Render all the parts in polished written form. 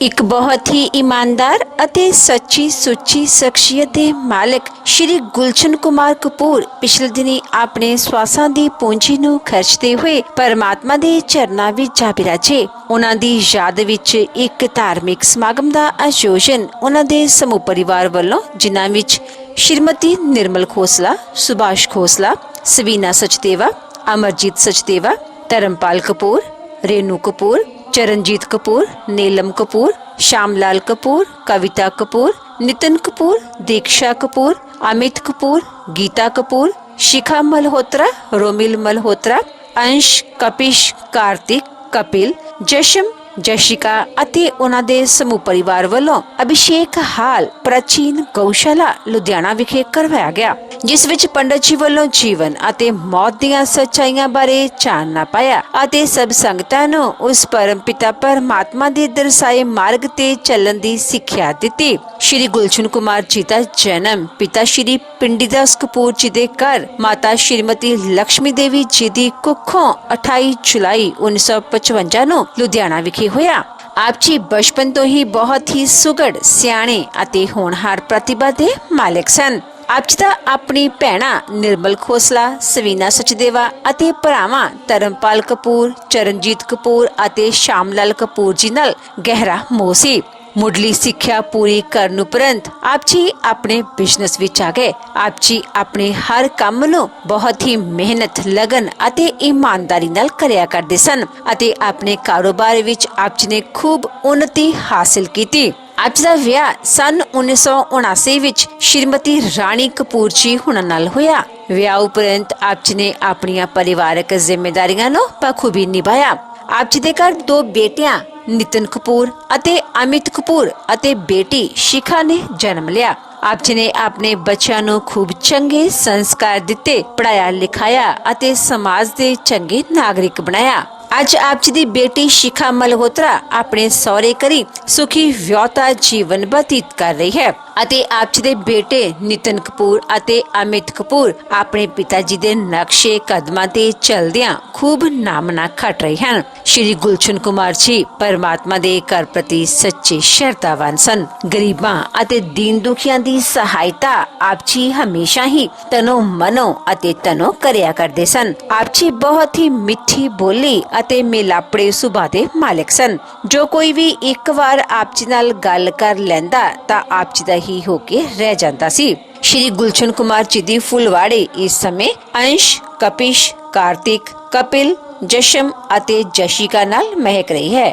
ਇੱਕ ਬਹੁਤ ਹੀ ਇਮਾਨਦਾਰ ਅਤੇ ਸੱਚੀ ਸੁੱਚੀ ਸ਼ਖਸੀਅਤ ਦੇ ਮਾਲਕ ਸ਼੍ਰੀ ਗੁਲਸ਼ਨ ਕੁਮਾਰ ਕਪੂਰ ਪਿਛਲੇ ਦਿਨੀ ਆਪਣੇ ਸਵਾਸਾਂ ਦੀ ਪੂੰਜੀ ਨੂੰ ਖਰਚਦੇ ਹੋਏ ਪਰਮਾਤਮਾ ਦੇ ਚਰਨਾਂ ਵਿੱਚ ਜਾ ਬਿਰਾਜੇ। ਉਹਨਾਂ ਦੀ ਯਾਦ ਵਿੱਚ ਇੱਕ ਧਾਰਮਿਕ ਸਮਾਗਮ ਦਾ ਆਯੋਜਨ ਉਹਨਾਂ ਦੇ ਸਮੂਹ ਪਰਿਵਾਰ ਵੱਲੋਂ, ਜਿਨ੍ਹਾਂ ਵਿੱਚ ਸ਼੍ਰੀਮਤੀ ਨਿਰਮਲ ਖੋਸਲਾ, ਸੁਭਾਸ਼ ਖੋਸਲਾ, ਸਵੀਨਾ ਸਚਦੇਵਾ, ਅਮਰਜੀਤ ਸਚਦੇਵਾ, ਧਰਮਪਾਲ ਕਪੂਰ, रेनू कपूर, चरणजीत कपूर, नीलम कपूर, श्यामलाल कपूर, कविता कपूर, नितिन कपूर, दीक्षा कपूर, अमित कपूर, गीता कपूर, शिखा मल्होत्रा, रोमिल मल्होत्रा, अंश, कपिश, कार्तिक, कपिल, जशम, जशिका ਅਤੇ ਉਹਨਾਂ ਦੇ ਸਮੂਹ ਪਰਿਵਾਰ ਵੱਲੋਂ ਅਭਿਸ਼ੇਕ ਹਾਲ ਪ੍ਰਾਚੀਨ ਗਊਸ਼ਾਲਾ ਲੁਧਿਆਣਾ ਵਿਖੇ ਕਰਵਾਇਆ ਗਿਆ, ਜਿਸ ਵਿੱਚ ਪੰਡਤ ਜੀ ਵੱਲੋਂ ਜੀਵਨ ਅਤੇ ਮੌਤ ਦੀਆਂ ਸੱਚਾਈਆਂ ਬਾਰੇ ਚਾਨਣਾ ਪਾਇਆ ਅਤੇ ਸਭ ਸੰਗਤਾਂ ਨੂੰ ਉਸ ਪਰਮ ਪਿਤਾ ਪਰਮਾਤਮਾ ਦੇ ਦਰਸਾਏ ਮਾਰਗ ਤੇ ਚੱਲਣ ਦੀ ਸਿੱਖਿਆ ਦਿੱਤੀ। ਸ਼੍ਰੀ ਗੁਲਸ਼ਨ ਕੁਮਾਰ ਜੀ ਦਾ ਜਨਮ ਪਿਤਾ ਸ਼੍ਰੀ ਪਿੰਡੀਦਾਸ ਕਪੂਰ ਜੀ ਦੇ ਘਰ ਮਾਤਾ ਸ਼੍ਰੀਮਤੀ ਲక్ష్ਮੀ ਦੇਵੀ ਜੀ ਦੀ ਕੁੱਖੋਂ 28 ਜੁਲਾਈ 1955 ਨੂੰ ਲੁਧਿਆਣਾ ਵਿਖੇ ਹੋਇਆ। ਆਪ ਜੀ ਬਚਪਨ ਤੋਂ ਹੀ ਬਹੁਤ ਹੀ ਸੁਘੜ, ਸਿਆਣੇ ਅਤੇ ਹੋਣਹਾਰ ਪ੍ਰਤਿਭਾ ਦੇ ਮਾਲਕ ਸਨ। ਆਪ ਜੀ ਦਾ ਆਪਣੀ ਭੈਣਾਂ ਨਿਰਮਲ ਖੋਸਲਾ, ਸਵੀਨਾ ਸਚਦੇਵਾ ਅਤੇ ਭਰਾਵਾਂ ਧਰਮਪਾਲ ਕਪੂਰ, ਚਰਨਜੀਤ ਕਪੂਰ ਅਤੇ ਸ਼ਾਮਲਾਲ ਕਪੂਰ ਜੀ ਨਾਲ ਗਹਿਰਾ ਮੋਹ ਸੀ। ਮੁੱਢਲੀ ਸਿੱਖਿਆ ਪੂਰੀ ਕਰਨ ਉਪਰੰਤ ਆਪ ਜੀ ਆਪਣੇ ਬਿਜ਼ਨਸ ਵਿੱਚ ਆ ਗਏ। ਆਪ ਜੀ ਆਪਣੇ ਹਰ ਕੰਮ ਨੂੰ ਬਹੁਤ ਹੀ ਮਿਹਨਤ, ਲਗਨ ਅਤੇ ਇਮਾਨਦਾਰੀ ਨਾਲ ਕਰਿਆ ਕਰਦੇ ਸਨ ਅਤੇ ਆਪਣੇ ਕਾਰੋਬਾਰ ਵਿੱਚ ਆਪ ਜੀ ਨੇ ਖੂਬ ਉન્નਤੀ ਹਾਸਿਲ ਕੀਤੀ। ਆਪ ਜੀ ਦਾ ਵਿਆਹ ਸਨ 1979 ਵਿੱਚ ਸ਼੍ਰੀਮਤੀ ਰਾਣੀ ਕਪੂਰ ਜੀ ਹੁਣਾਂ ਨਾਲ ਹੋਇਆ। ਵਿਆਹ ਉਪਰੰਤ ਆਪ ਜੀ ਨੇ ਆਪਣੀਆਂ ਪਰਿਵਾਰਕ ਜ਼ਿੰਮੇਵਾਰੀਆਂ ਨੂੰ ਬਖੂਬੀ ਨਿਭਾਇਆ। ਆਪ ਜੀ ਦੇ ਘਰ ਦੋ ਬੇਟੀਆਂ ਨਿਤਨ ਕਪੂਰ ਅਤੇ ਅਮਿਤ ਕਪੂਰ ਅਤੇ ਬੇਟੀ ਸ਼ਿਖਾ ਨੇ ਜਨਮ ਲਿਆ। ਆਪ ਜੀ ਨੇ ਆਪਣੇ ਬੱਚਿਆਂ ਨੂੰ ਖੂਬ ਚੰਗੇ ਸੰਸਕਾਰ ਦਿੱਤੇ, ਪੜਾਇਆ ਲਿਖਾਇਆ ਅਤੇ ਸਮਾਜ ਦੇ ਚੰਗੇ ਨਾਗਰਿਕ ਬਣਾਇਆ। ਅੱਜ ਆਪ ਜੀ ਦੀ ਬੇਟੀ ਸ਼ਿਖਾ ਮਲਹੋਤਰਾ ਆਪਣੇ ਸਹੁਰੇ ਘਰੀ ਸੁਖੀ ਵਿਆਹੁਤਾ ਜੀਵਨ ਬਤੀਤ ਕਰ ਰਹੀ ਹੈ ਅਤੇ ਆਪ ਜੀ ਦੇ ਬੇਟੇ ਨਿਤਨ ਕਪੂਰ ਅਤੇ ਅਮਿਤ ਕਪੂਰ ਆਪਣੇ ਪਿਤਾ ਜੀ ਦੇ ਨਕਸ਼ੇ ਕਦਮਾਂ ਤੇ ਚਲਦਿਆਂ ਖੂਬ ਨਾਮਣਾ ਖੱਟ ਰਹੇ ਹਨ। ਸ਼੍ਰੀ ਗੁਲਸ਼ਨ ਕੁਮਾਰ ਜੀ ਪਰਮਾਤਮਾ ਦੇ ਘਰ ਪ੍ਰਤੀ ਸੱਚੇ ਸ਼ਰਧਾਵਾਨ ਸਨ। ਗਰੀਬਾਂ ਅਤੇ ਦੀਨ ਦੁਖੀਆਂ ਦੀ ਸਹਾਇਤਾ ਆਪ ਜੀ ਹਮੇਸ਼ਾ ਹੀ ਤਨੋਂ ਮਨੋਂ ਅਤੇ ਤਨੋਂ ਕਰਿਆ ਕਰਦੇ ਸਨ। ਆਪ ਜੀ ਬਹੁਤ ਹੀ ਮਿੱਠੀ ਬੋਲੀ ਅਤੇ ਮੇਲਾਪੜੇ ਸੁਭਾਅ ਦੇ ਮਾਲਕ ਸਨ। ਜੋ ਕੋਈ ਵੀ ਇੱਕ ਵਾਰ ਆਪ ਜੀ ਨਾਲ ਗੱਲ ਕਰ ਲੈਂਦਾ ਤਾਂ ਆਪ ਜੀ ਦਾ ਹੀ ਹੋ ਕੇ ਰਹਿ ਜਾਂਦਾ ਸੀ। ਸ਼੍ਰੀ ਗੁਲਸ਼ਨ ਕੁਮਾਰ ਜੀ ਦੀ ਫੁੱਲਵਾੜੇ ਇਸ ਸਮੇਂ ਅੰਸ਼, ਕਪਿਸ਼, ਕਾਰਤਿਕ, ਕਪਿਲ, ਜਸ਼ਮ ਅਤੇ ਜਸ਼ਿਕਾ ਨਾਲ ਮਹਿਕ ਰਹੀ ਹੈ।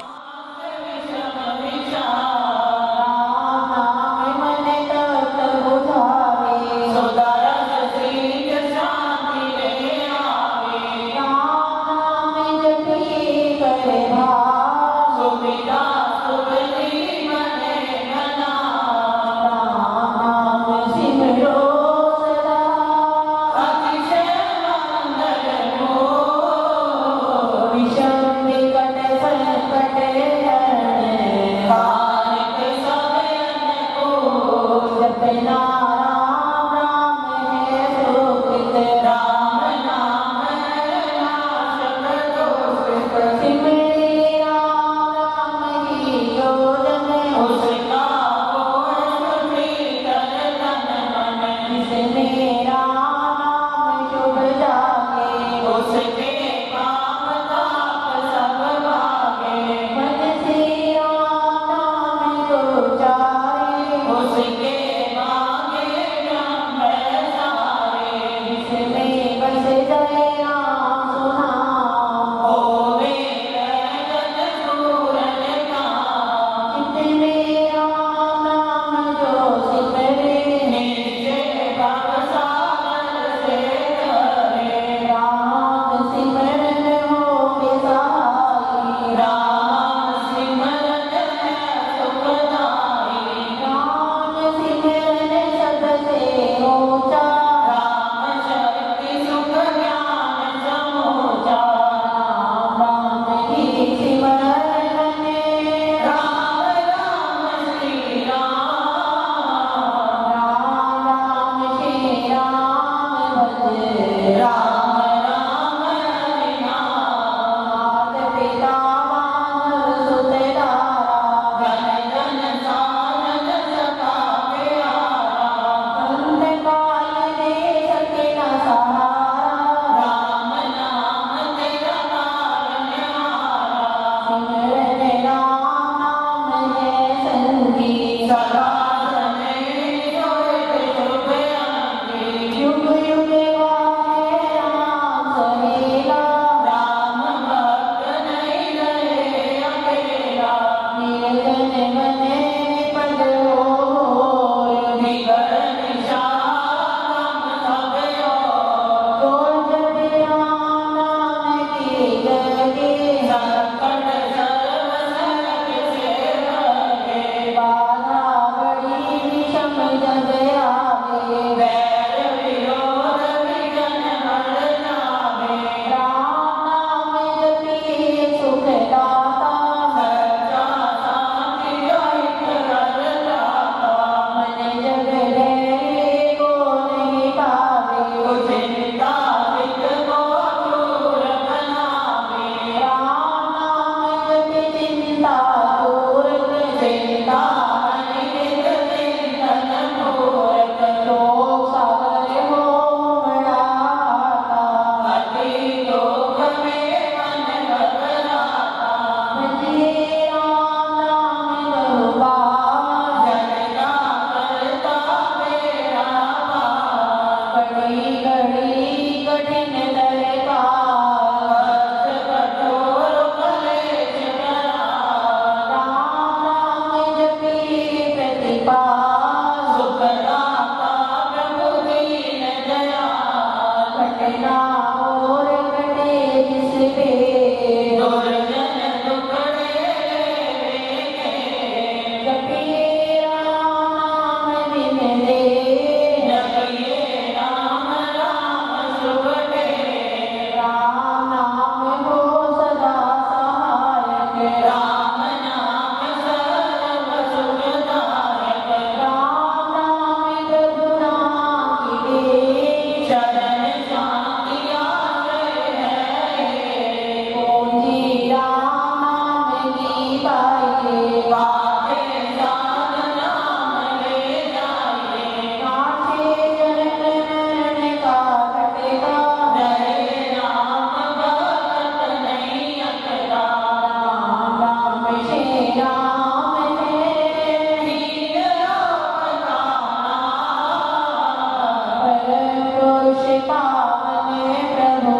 पावन प्रभु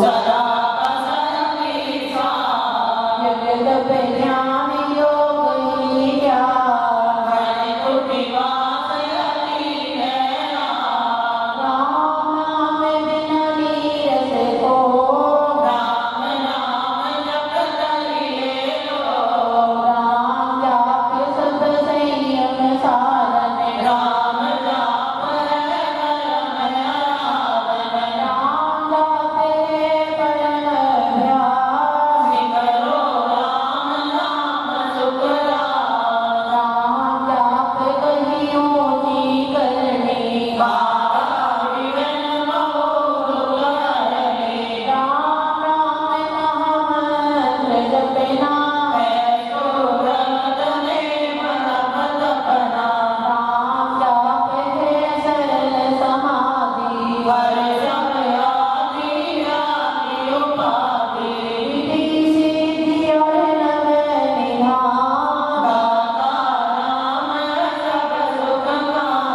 सदा बसंती सार जगत ज्ञान योग हीरा मन कुटी वास अति है राम नाम बिना नीरस को राम नाम जपत लिए लो राम जाप सब संयम साधन राम जाप है परम आराधन राम जाप है परम ध्यान करो राम नाम सुख राम जाप कहियो जी करनी बाबा विघ्न मोह हरणी राम नाम मंत्र जपना है सो रत में मन तपना राम जाप है सरल समाधि हर समय आदि आदि उपाधि रिद्धि सिद्धि और नव निधान दाता राम सब सुख मान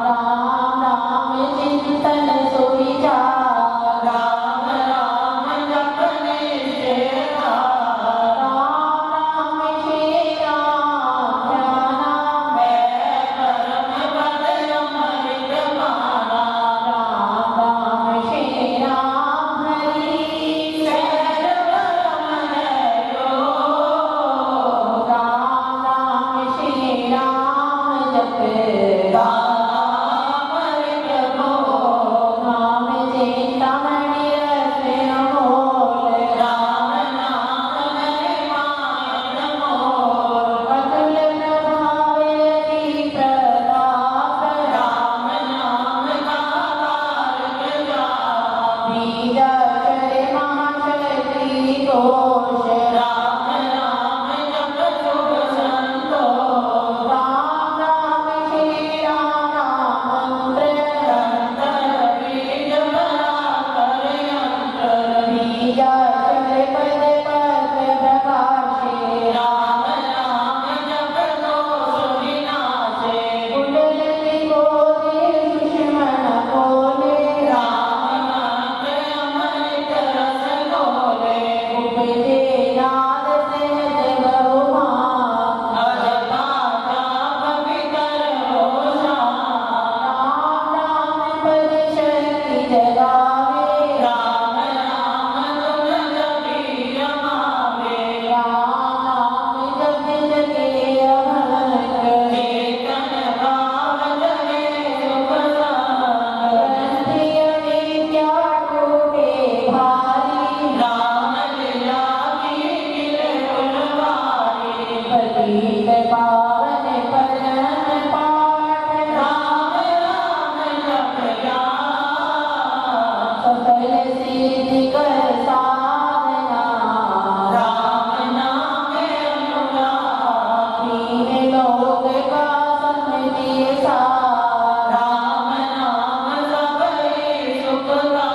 राम नाम चिंतन सुविचार राम राम जपने से राम नाम श्री राम ध्याना मैं परम पद अमृत माना राम नाम श्री राम हरि सर्वमन लो राम नाम श्री राम जप नाम प्रभु नाम चिंतामणि रत्न मोल राम नाम महिमा मोल अतुल प्रभाव यति प्रताप राम नाम का तारक जाप बीजाक्षर महाशक्ति घोष राम नाम जप शुभ संतोष राम नाम श्री राम मंत्र अंतर बीज बना कर यंत्र बीजाक्षर पद पद प्रकाशे राम नाम जप दोष विनाशे कुंडली गोदे दुश्मन बोले राम मंत्र अमृत रस घोले उपजे नाद सहज बहुमान अजपा जाप विकर हो राम नाम पद शक्ति जगावे राम नाम धुन जपी रमावे राम नाम जप जगे अभंग चेतन भाव जगे सुख संग ग्रंथि अविद्या टूटे भारी राम लीला की किल फुलवारी पतित पावन परम पाठ राम राम जप सकल सिद्धि कर साधना राम नाम अनुराग तीन लोक का सन्निधि सार राम नाम सबई सुख का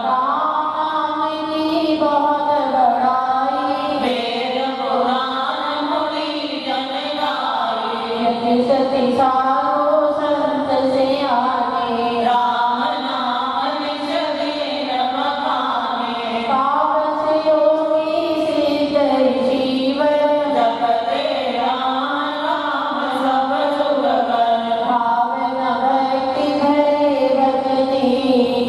राम नाम की बहुत बड़ाई वेद पुराण मुनि जन गाई यति सति साधु संत से आने राम नाम निज दीन बखाने पाप से योगी सिद्ध ऋषिवर जपते राम नाम सब सुख कर भावन भक्ति भरे भजनी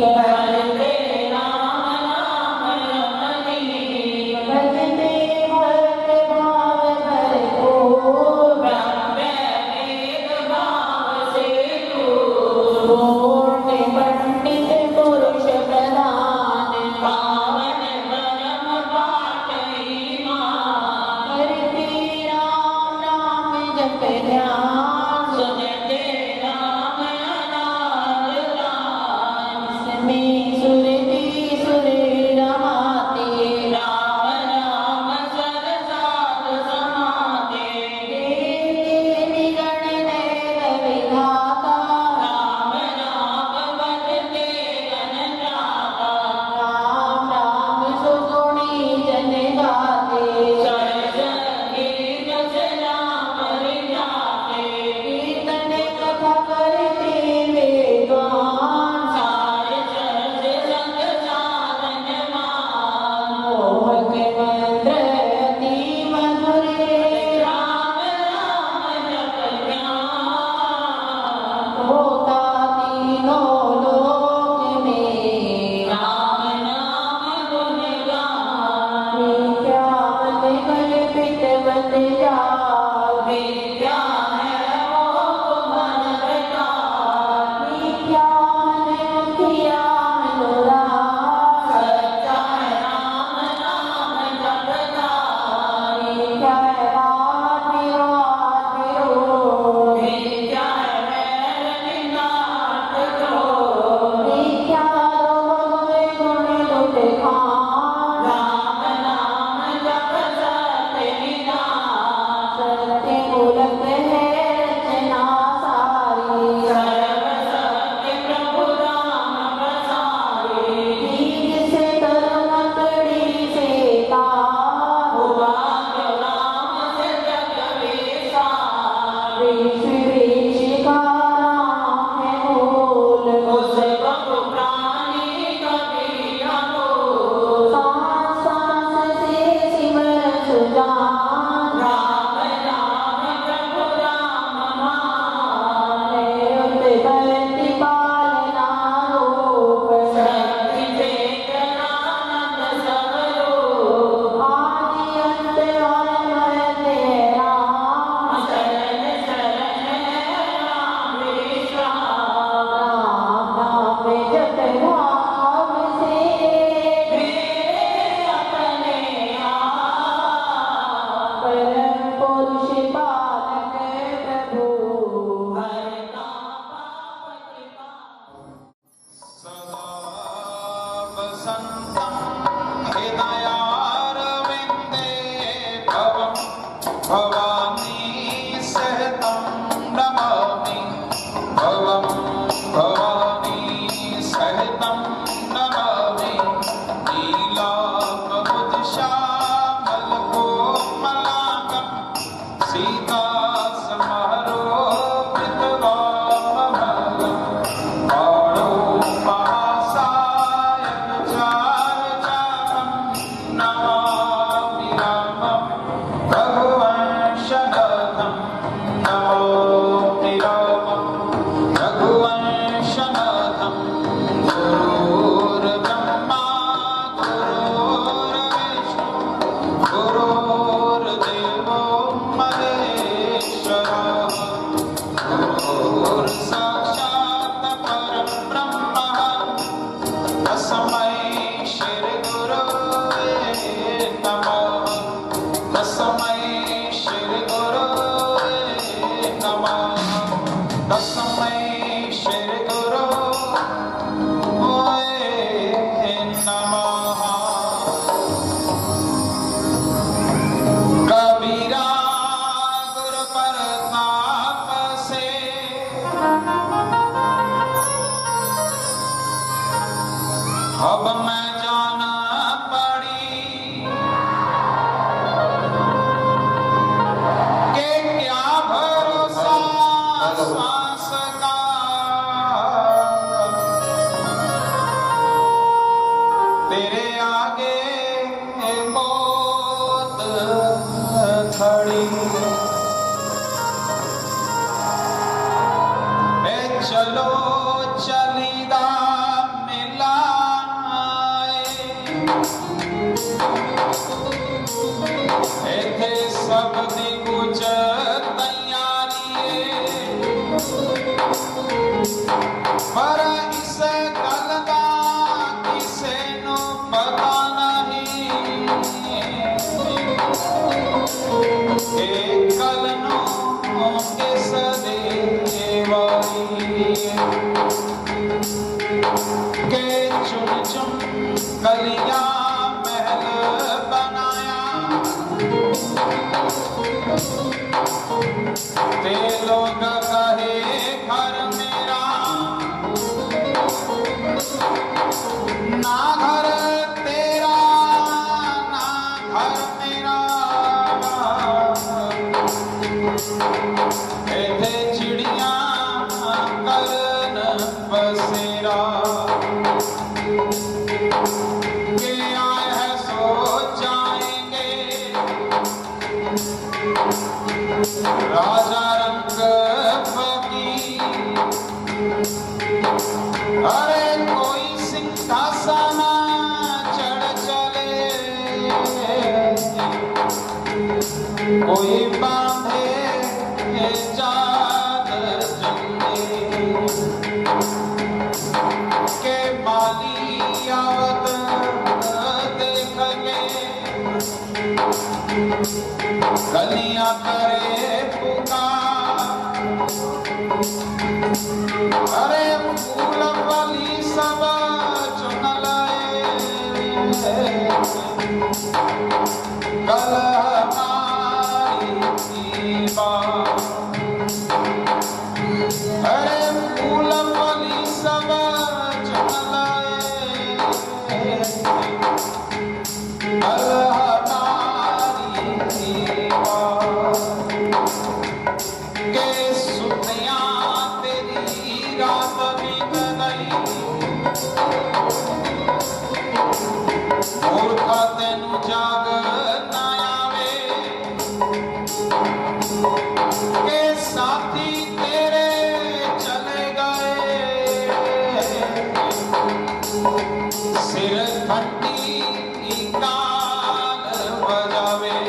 करते राम नाम रमणीक भजते भक्त भाव भरपूर ब्रह्म वेद भाव से दूर पूर्ण पंडित पुरुष प्रधान पावन परम पाठ ईमान करते राम नाम जप ध्यान सुनते राम अनार दान इसमें सुरति सुर रमाते राम नाम सरसात समाते देव देवी गण देव विधाता राम नाम श्री गुरु नमः। कबीरा गुरु प्रताप से अब मैं जाना पड़ी कि क्या भरोसा सांस का। तेरे आगे मौत खड़ी। चलो चलीदा इथे सब दी कुछ तैयारी पर इस गल दा किसे नु पता नहीं कि कल नु किस दे वाली के चुन चुन कलियां महल बनाया ते लोग कहे घर मेरा ना घर तेरा ना घर मेरा। इथे चिड़िया करन बसेरा के आए है सो जाएंगे। राजा रंग फकीर अरे कोई सिंहासन चढ़ चले कोई बांधे जात जंगे के माली आवत देख के गलियां करे पुकार। अरे फूल वाली सब चुन लाए कल हमारी बात। अरे फूल वाली सब चुन लाए कल के सुनिया तेरी रात बीत गई। मूर्खा तेनू जाग ना आवे के साथी तेरे चले गए। सिर घंटी काल बजावे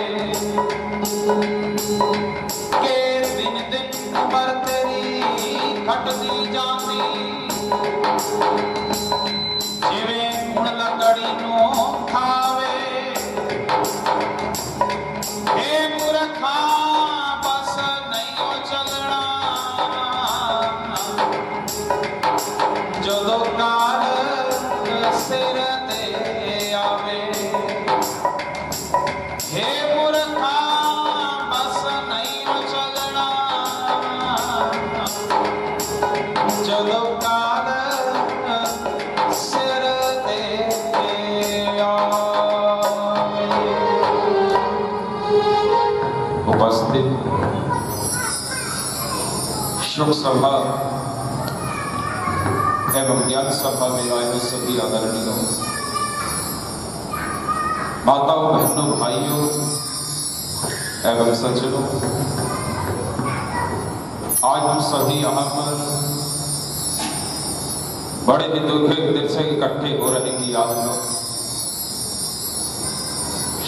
के दिन दिन उम्र तेरी घटती जाती। जिवें हुण लकड़ी नू खावे हे मूर्खा बस नहीं हो चलना। जदों काल सिर ते आवे हे मूर्खा बस नहीं हो चलना। जदों काल सिर ते आवे। उपस्थित शुभ सभा एवं ज्ञान सभा में आए सभी आदरणीयों, माताओं, बहनों, भाइयों एवं सज्जनों, आज हम सभी यहाँ पर बड़े ही दुर्भाग्य दिल से इकट्ठे हो रहे की याद में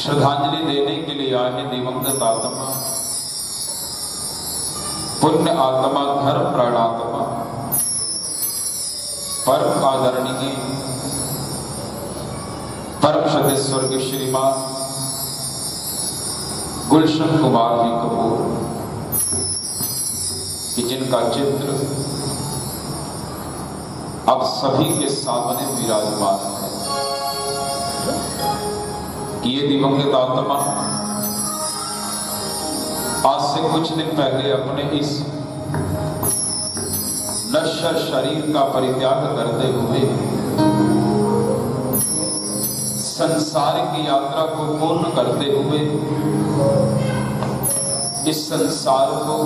श्रद्धांजलि देने के लिए आए हैं दिवंगत आत्मा, पुण्य आत्मा, धर्म प्राणात्मा, परम आदरणीय परम सत्य स्वर्ग श्रीमान गुलशन कुमार जी कपूर कि जिनका चित्र आप सभी के सामने विराजमान है कि ये दिवंगत आत्मा आज से कुछ दिन पहले अपने इस नश्वर शरीर का परित्याग करते हुए संसार की यात्रा को पूर्ण करते हुए इस संसार को,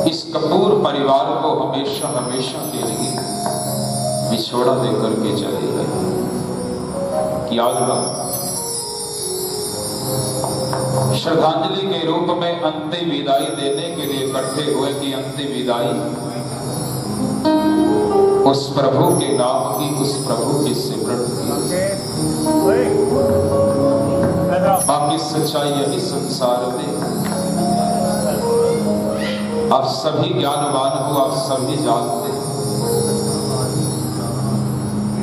इस कपूर परिवार को हमेशा हमेशा के लिए विछोड़ा देकर के चले गए। कि आज श्रद्धांजलि के रूप में अंतिम विदाई देने के लिए इकट्ठे हुए कि अंतिम विदाई उस प्रभु के नाम की, उस प्रभु के सिमरन की। बाकी सच्चाई यही संसार में आप सभी ज्ञानवान हो, आप सभी जानते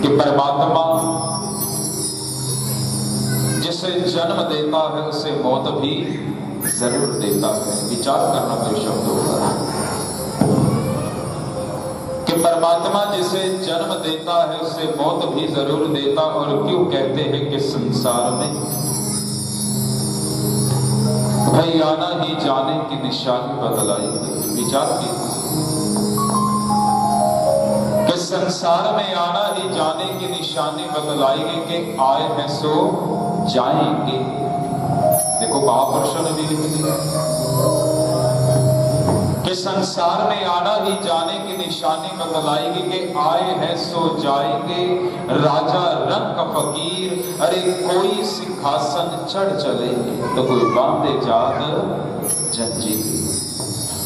कि परमात्मा जिसे जन्म देता है उसे मौत भी जरूर देता है। विचार करना मेरे शब्दों पर कि परमात्मा जिसे जन्म देता है उसे मौत भी जरूर देता। और क्यों कहते हैं कि संसार में भाई आना ही जाने की निशानी बदलाई। विचार की कि संसार में आना ही जाने की निशानी बदलाएगी कि आए हैं सो जाएंगे। देखो महापुरुषों ने भी लिख दिया कि संसार में आना ही जाने की निशानी बतलाएगी कि आए हैं सो जाएंगे। राजा रंग फकीर, अरे कोई सिंहासन चढ़ चलेंगे तो कोई बांधे जाग जंजीर।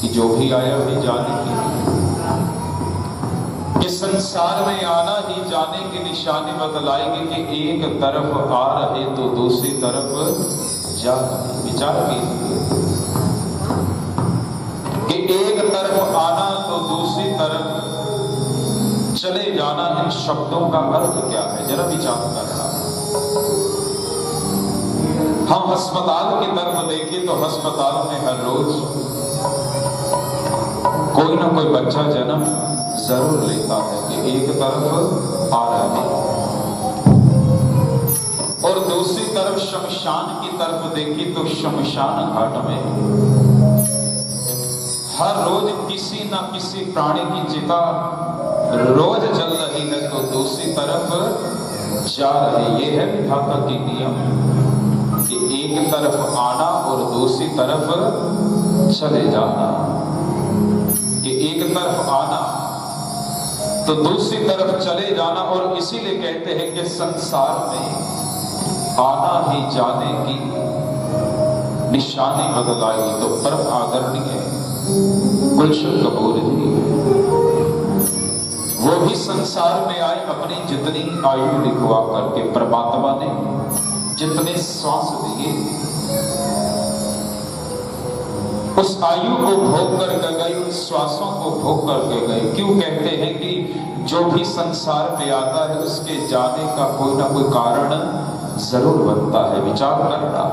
कि जो भी आया भी जाने की, कि संसार में आना ही जाने की निशानी बतलाएगी कि एक तरफ आ रहे तो दूसरी तरफ जा। विचार कीजिए कि एक तरफ आना तो दूसरी तरफ चले जाना, इन शब्दों का अर्थ क्या है जरा विचार करना। हम अस्पताल की तरफ देखें तो अस्पताल में हर रोज कोई ना कोई बच्चा जन्म जरूर लेता है कि एक तरफ आ रहा है और दूसरी तरफ शमशान की तरफ देखी तो शमशान घाट में हर रोज किसी ना किसी प्राणी की चिता रोज जल रही है तो दूसरी तरफ जा रही। ये है विधाता की नियम कि एक तरफ आना और दूसरी तरफ चले जाना। कि एक तरफ आना तो दूसरी तरफ चले जाना। और इसीलिए कहते हैं कि संसार में आना ही जाने की निशानी बदलाई। तो परम आदरणीय गुलशन कपूर जी वो भी संसार में आए, अपनी जितनी आयु लिखवा करके परमात्मा ने जितने श्वास दिए उस आयु को भोग करके गए, उन श्वासों को भोग करके गए। क्यों कहते हैं कि जो भी संसार में आता है उसके जाने का कोई ना कोई कारण जरूर बनता है। विचार करना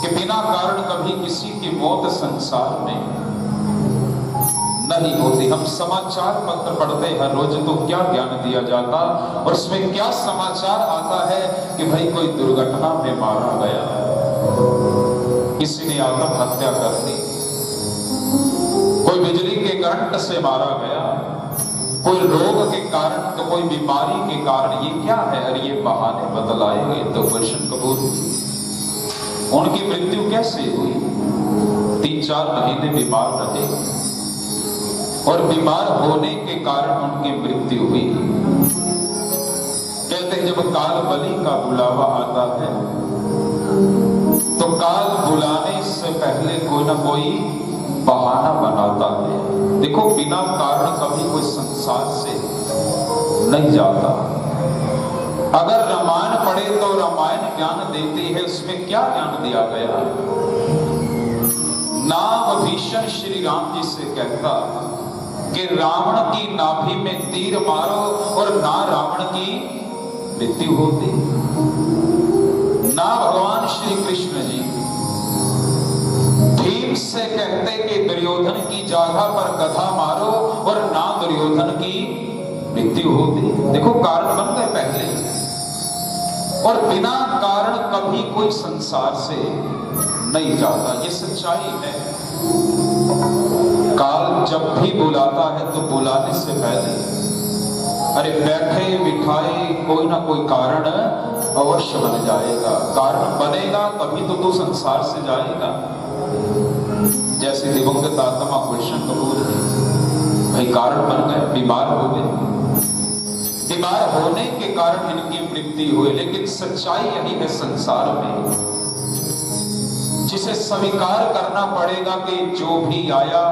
कि बिना कारण कभी किसी की मौत संसार में नहीं होती। हम समाचार पत्र पढ़ते हर रोज तो क्या ज्ञान दिया जाता और उसमें क्या समाचार आता है कि भाई कोई दुर्घटना में मारा गया, किसी ने आत्महत्या कर ली, कोई बिजली के करंट से मारा गया, कोई रोग के कारण तो कोई बीमारी के कारण। ये क्या है? अरे ये बहाने बदलाए गए। तो गुलशन कपूर उनकी मृत्यु कैसे हुई? 3-4 महीने बीमार रहे और बीमार होने के कारण उनकी मृत्यु हुई। कहते हैं जब काल बलि का बुलावा आता है तो काल बुलाने से पहले कोई ना कोई बहाना बनाता है। देखो बिना कारण कभी कोई संसार से नहीं जाता। अगर रामायण पढ़े तो रामायण ज्ञान देती है। उसमें क्या ज्ञान दिया गया? नाम भीषण श्री राम जी से कहता कि रावण की नाभि में तीर मारो और ना रावण की मृत्यु होती, ना भगवान श्री कृष्ण जी भीम से कहते कि दुर्योधन की जांघा पर गधा मारो और ना दुर्योधन की मृत्यु होती। देखो कारण बन गए पहले, और बिना कारण कभी कोई संसार से नहीं जाता, ये सच्चाई है। काल जब भी बुलाता है तो बुलाने से पहले अरे बैठे बिठाए कोई ना कोई कारण अवश्य बन जाएगा। कारण बनेगा तभी तो तू संसार से जाएगा। जैसे दिवंगत आत्मा गुलशन कपूर भाई कारण बन गए, बीमार हो गए, बीमार होने के कारण इनकी मृत्यु हुई। लेकिन सच्चाई यही है संसार में, जिसे स्वीकार करना पड़ेगा कि जो भी आया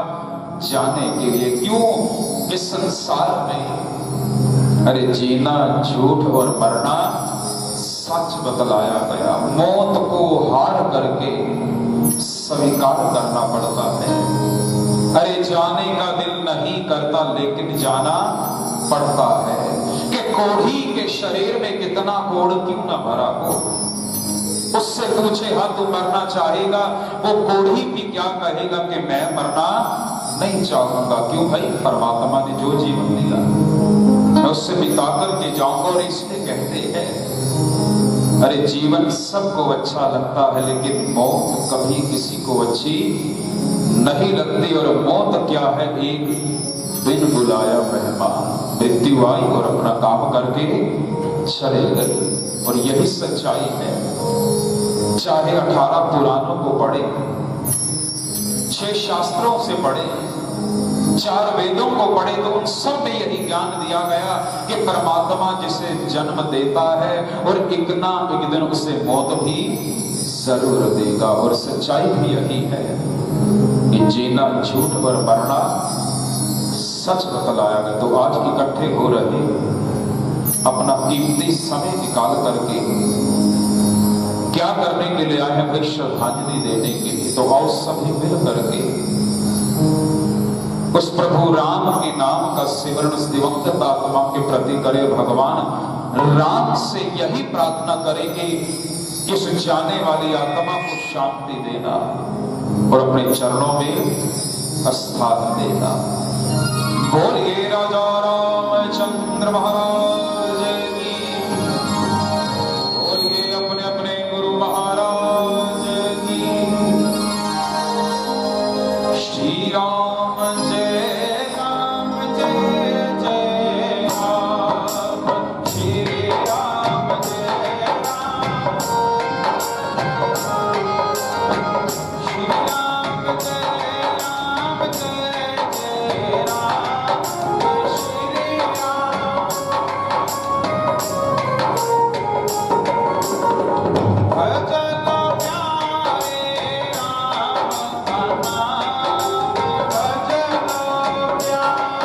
जाने के लिए। क्यों? इस संसार में अरे जीना झूठ और मरना सच बतलाया गया। मौत को हार करके स्वीकार करना पड़ता है। अरे जाने का दिल नहीं करता लेकिन जाना पड़ता है कि कोढ़ी के शरीर में कितना कोढ़ क्यों ना भरा हो। उससे पूछे हाँ तू मरना चाहेगा, वो कोढ़ी भी क्या कहेगा कि मैं मरना नहीं चाहूंगा। क्यों भाई? परमात्मा ने जो जीवन दिया मैं उससे बिता करके जाऊंगा। और इसलिए कहते हैं अरे जीवन सबको अच्छा लगता है लेकिन मौत कभी किसी को अच्छी नहीं लगती। और मौत क्या है? एक बिन बुलाया मेहमान। मृत्यु आई और अपना काम करके चले गए। और यही सच्चाई है। चाहे 18 पुराणों को पढ़े, 6 शास्त्रों से पढ़े, 4 वेदों को पढ़े, तो उन सब में यही ज्ञान दिया गया कि परमात्मा जिसे जन्म देता है और एक ना एक दिन उसे मौत भी जरूर देगा। और सच्चाई भी यही है कि जीना झूठ और मरना सच बतलाया गया। तो आज इकट्ठे हो रहे अपना कीमती समय निकाल करके क्या करने के लिए आए हैं? फिर श्रद्धांजलि देने के लिए। तो आओ सभी मिल करके उस प्रभु राम के नाम का सिमरण दिवंगत आत्मा के प्रति करे। भगवान राम से यही प्रार्थना करेंगे कि इस जाने वाली आत्मा को शांति देना और अपने चरणों में स्थान देना। बोलिए राजा रामचंद्र महाराज की, बोलिए अपने अपने गुरु महाराज की। श्री राम जय राम जय जय राम, श्री राम जय राम, श्री राम जय राम जय जय राम, श्री राम। भजन प्यारे राम का नाम, भजन प्यारे,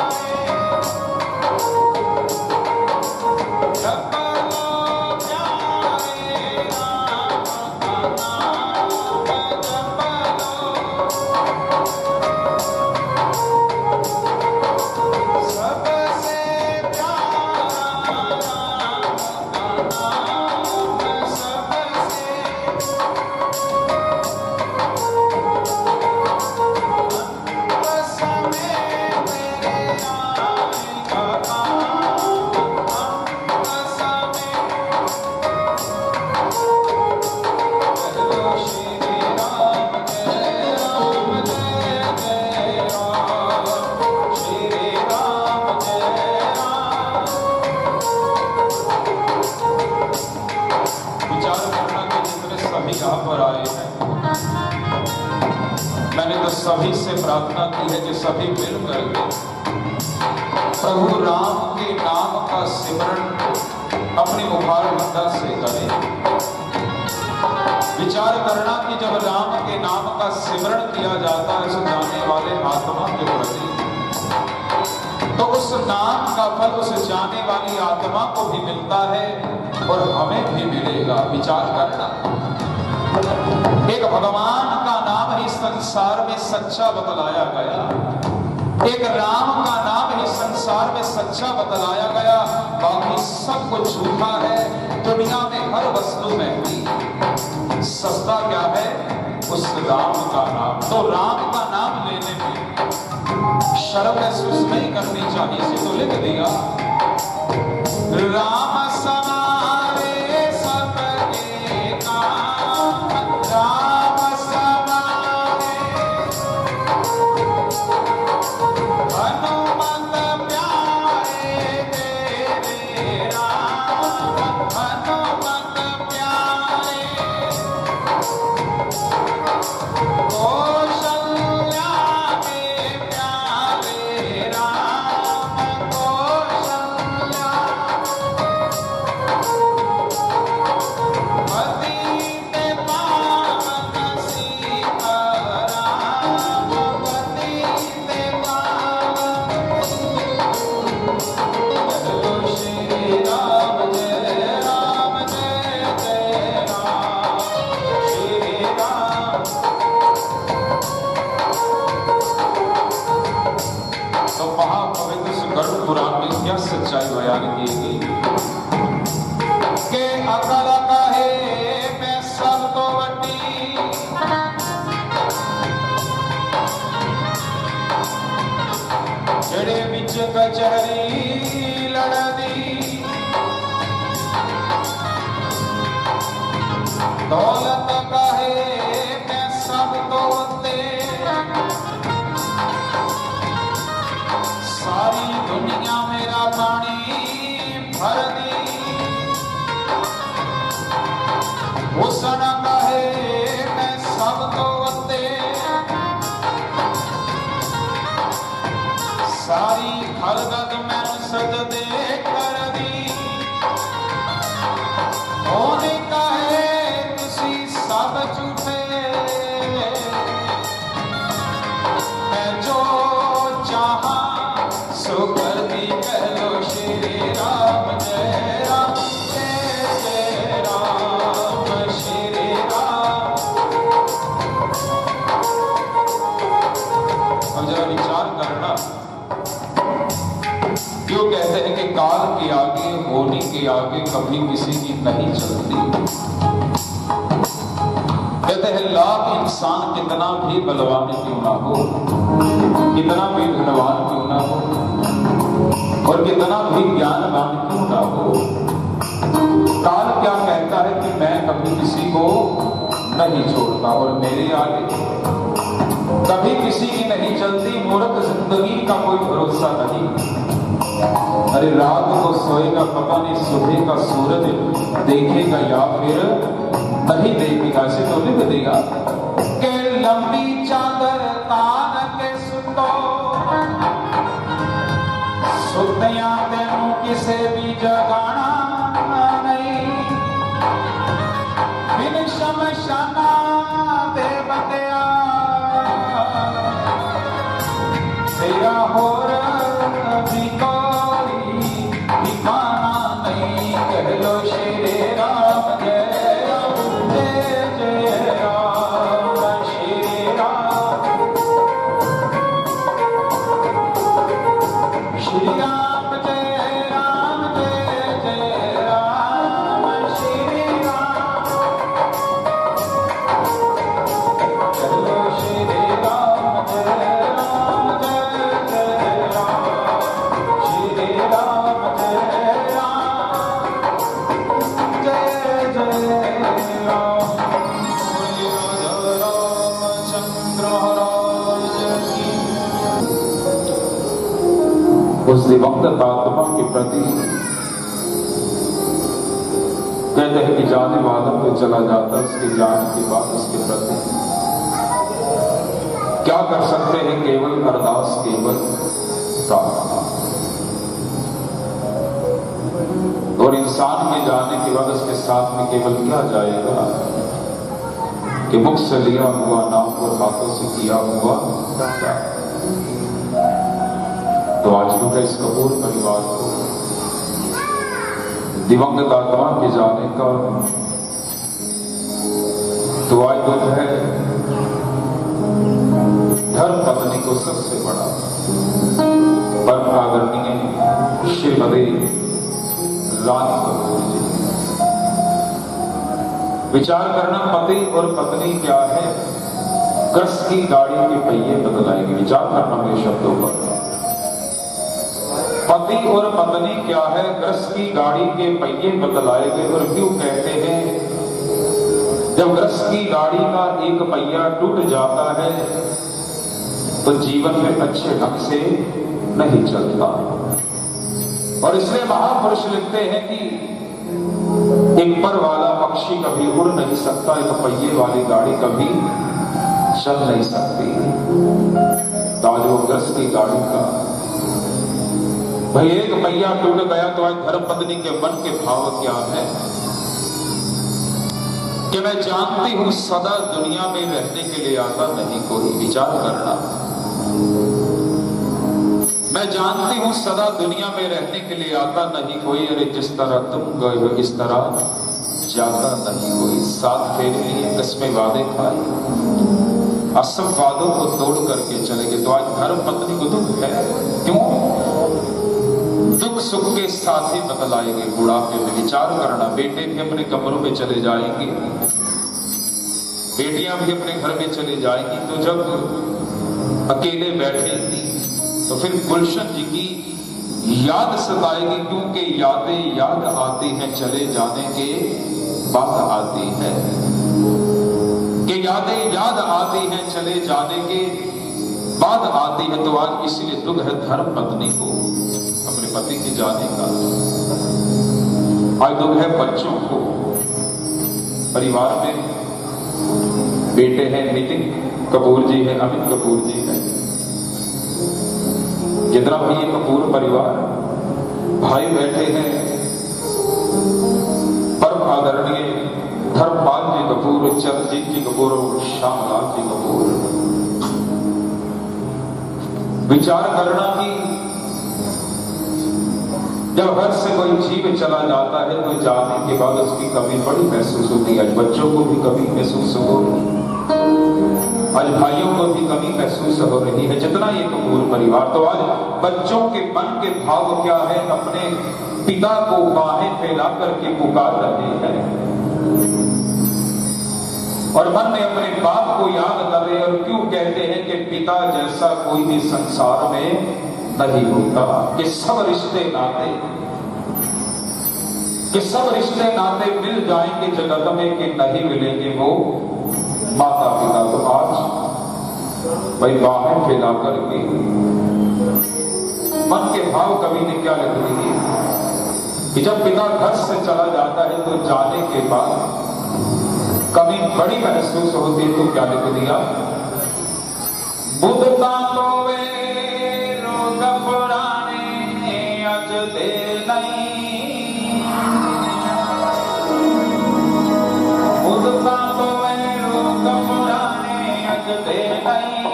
जपन प्यारे राम का नाम, जपन सबसे प्यारा राम का नाम, सबसे विचार करना कि जितने सभी यहाँ पर आए हैं, मैंने तो सभी से प्रार्थना की है कि सभी मिल करके प्रभु राम के नाम का सिमरण अपनी मुखारविंदा से करें। विचार करना कि जब राम के नाम का सिमरण किया जाता है उस जाने वाले आत्मा के प्रति, तो उस नाम का फल उस जाने वाली आत्मा को भी मिलता है और हमें भी मिलेगा। विचार करना, एक भगवान का नाम ही संसार में सच्चा बतलाया गया, एक राम का नाम ही संसार में सच्चा बतलाया गया। बाकी सब कुछ झूठा है। दुनिया में हर वस्तु में भी सस्ता क्या है? उस राम का नाम। तो राम का नाम लेने में शर्म महसूस नहीं करनी चाहिए, इसे तो लिख दिया। राम समारे सबके काम, राम समारे हनुमत प्यारे तेरे राम, हनुमत प्यारे कौशल्या के प्यारे राम, कौशल्या पति पावन सीता राम, पति पावन श्री राम जय राम जय जय राम, श्री राम। तो महापवित्र सुगरुड़ पुराण में क्या सच्चाई बयान की गई के अकल कहे मैं सब तो वड्डी, जड़े बिच कचहरी लड़दी, दौलत कहे मैं सब तो वंदे, सारी दुनिया मेरा पानी भर दी, हुसन कहे मैं सब तो वंदे, सारी खलगत मैं सजदे कर दी, होने कहे तुसी सब झूठे, मैं जो चाहा सो कर दी, कह लो श्री राम जय राम जय जय राम, श्री राम। अब जरा विचार करना, क्यों कहते हैं कि काल के आगे, होने के आगे कभी किसी की नहीं चलती। कहते हैं लाख इंसान कितना भी बलवान क्यों ना हो, कितना भी धनवान क्यों ना हो, और कितना भी ज्ञानवान क्यों ना हो, काल क्या कहता है कि मैं कभी किसी को नहीं छोड़ता, और मेरे आगे कभी किसी की नहीं चलती। मूर्ख जिंदगी का कोई भरोसा नहीं। अरे रात को सोएगा पता नहीं सुबह का सूरज देखेगा या फिर नहीं देखेगा, ऐसे तो लिख देगा कि लंबी चादर तान के सुतो, सुतिया तेनू किसे भी जगाना नहीं, बिन शमशाना दे बंदिया तेरा होर भी कोई ठिकाना नहीं, कह लो श्री राम जय राम जय जय राम, श्री राम श्री राम जय राम जय जय राम, श्री राम कह लो श्री राम जय राम जय जय राम, श्री राम जय राम जय जय राम। रामचंद्र महाराज की। उस दिवंगत आत्मा के प्रति कहते हैं कि जाने वाला तो चला जाता, उसके जाने के बाद उसके प्रति क्या कर सकते हैं? केवल अरदास, केवल प्रार्थना। और इंसान के जाने के बाद उसके साथ में केवल क्या जाएगा कि मुख से लिया हुआ नाम और हाथों से किया हुआ। तो आज का इस कपूर परिवार को दिवंगत आत्मा के जाने का तो आज दुख है। धर्म पत्नी को सबसे बड़ा परम आदरणीय श्रीमती रानी कपूर जी। विचार करना, पति और पत्नी क्या है? कृष्ण की गाड़ी के पहिए बदलाएंगे। विचार करना मेरे शब्दों पर। पति और पत्नी क्या है, ग्रस्त की गाड़ी के पहिए बतलाए गए। और क्यों कहते हैं जब ग्रस्त की गाड़ी का एक पहिया टूट जाता है तो जीवन में अच्छे ढंग से नहीं चलता। और इसलिए महापुरुष लिखते हैं कि एक पर वाला पक्षी कभी उड़ नहीं सकता, एक पहिए वाली गाड़ी कभी चल नहीं सकती। आज वो ग्रस्त की गाड़ी का भाई एक पहिया टूट गया तो आज धर्मपत्नी के मन के भाव क्या है कि मैं जानती हूं सदा दुनिया में रहने के लिए आता नहीं कोई। विचार करना, मैं जानती हूं सदा दुनिया में रहने के लिए आता नहीं कोई। अरे जिस तरह तुम गए हो इस तरह जाता नहीं कोई। साथ फेरे लिए कस्में वादे खाए, सब वादों को तोड़ करके चले गए। तो आज धर्म पत्नी को दुख है, क्यों? दुख सुख के साथ ही बतलाएंगे बुढ़ापे में। विचार करना, बेटे भी अपने कमरों में चले जाएंगे, बेटियां भी अपने घर में चली जाएंगी। तो जब अकेले बैठेंगी तो फिर गुलशन जी की याद सताएगी, क्योंकि यादें याद आती हैं चले जाने के बाद आती है, कि यादें याद आती हैं चले जाने के बाद आती है। तो आज इसलिए दुख है धर्म पत्नी को अपने पति के जाने का। आज दुख है बच्चों को। परिवार में बेटे हैं, नितिन कपूर जी है, अमित कपूर जी है, जितना भी ये कपूर परिवार, भाई बैठे हैं परम आदरणीय धर्मपाल जी कपूर, चरणजीत जी कपूर और श्यामलाल जी कपूर। विचार करना कि जब घर से कोई जीव चला जाता है तो जाने के बाद उसकी कमी बड़ी महसूस होती है। आज बच्चों को भी कमी महसूस हो रही है, आज भाइयों को भी कमी महसूस हो रही है, जितना ये कपूर परिवार। तो आज बच्चों के मन के भाव क्या है, अपने पिता को बाहें फैला करके पुकार रहे हैं और मन में अपने बाप को याद कर रहे हैं। और क्यों कहते हैं कि पिता जैसा कोई भी संसार में नहीं होता, कि सब रिश्ते नाते मिल जाएंगे जगत में, कि नहीं मिलेंगे वो माता पिता। तो आज भाई बाहें फैला करके मन के भाव कवि ने क्या लिख दिए कि जब पिता घर से चला जाता है तो जाने के बाद कभी बड़ी महसूस होती है। तो क्या लिख दिया, बुद्धता तो वे रोग पुराने अज दे नहीं, बुद्धता तो वे रोग पुराने अज दे नहीं,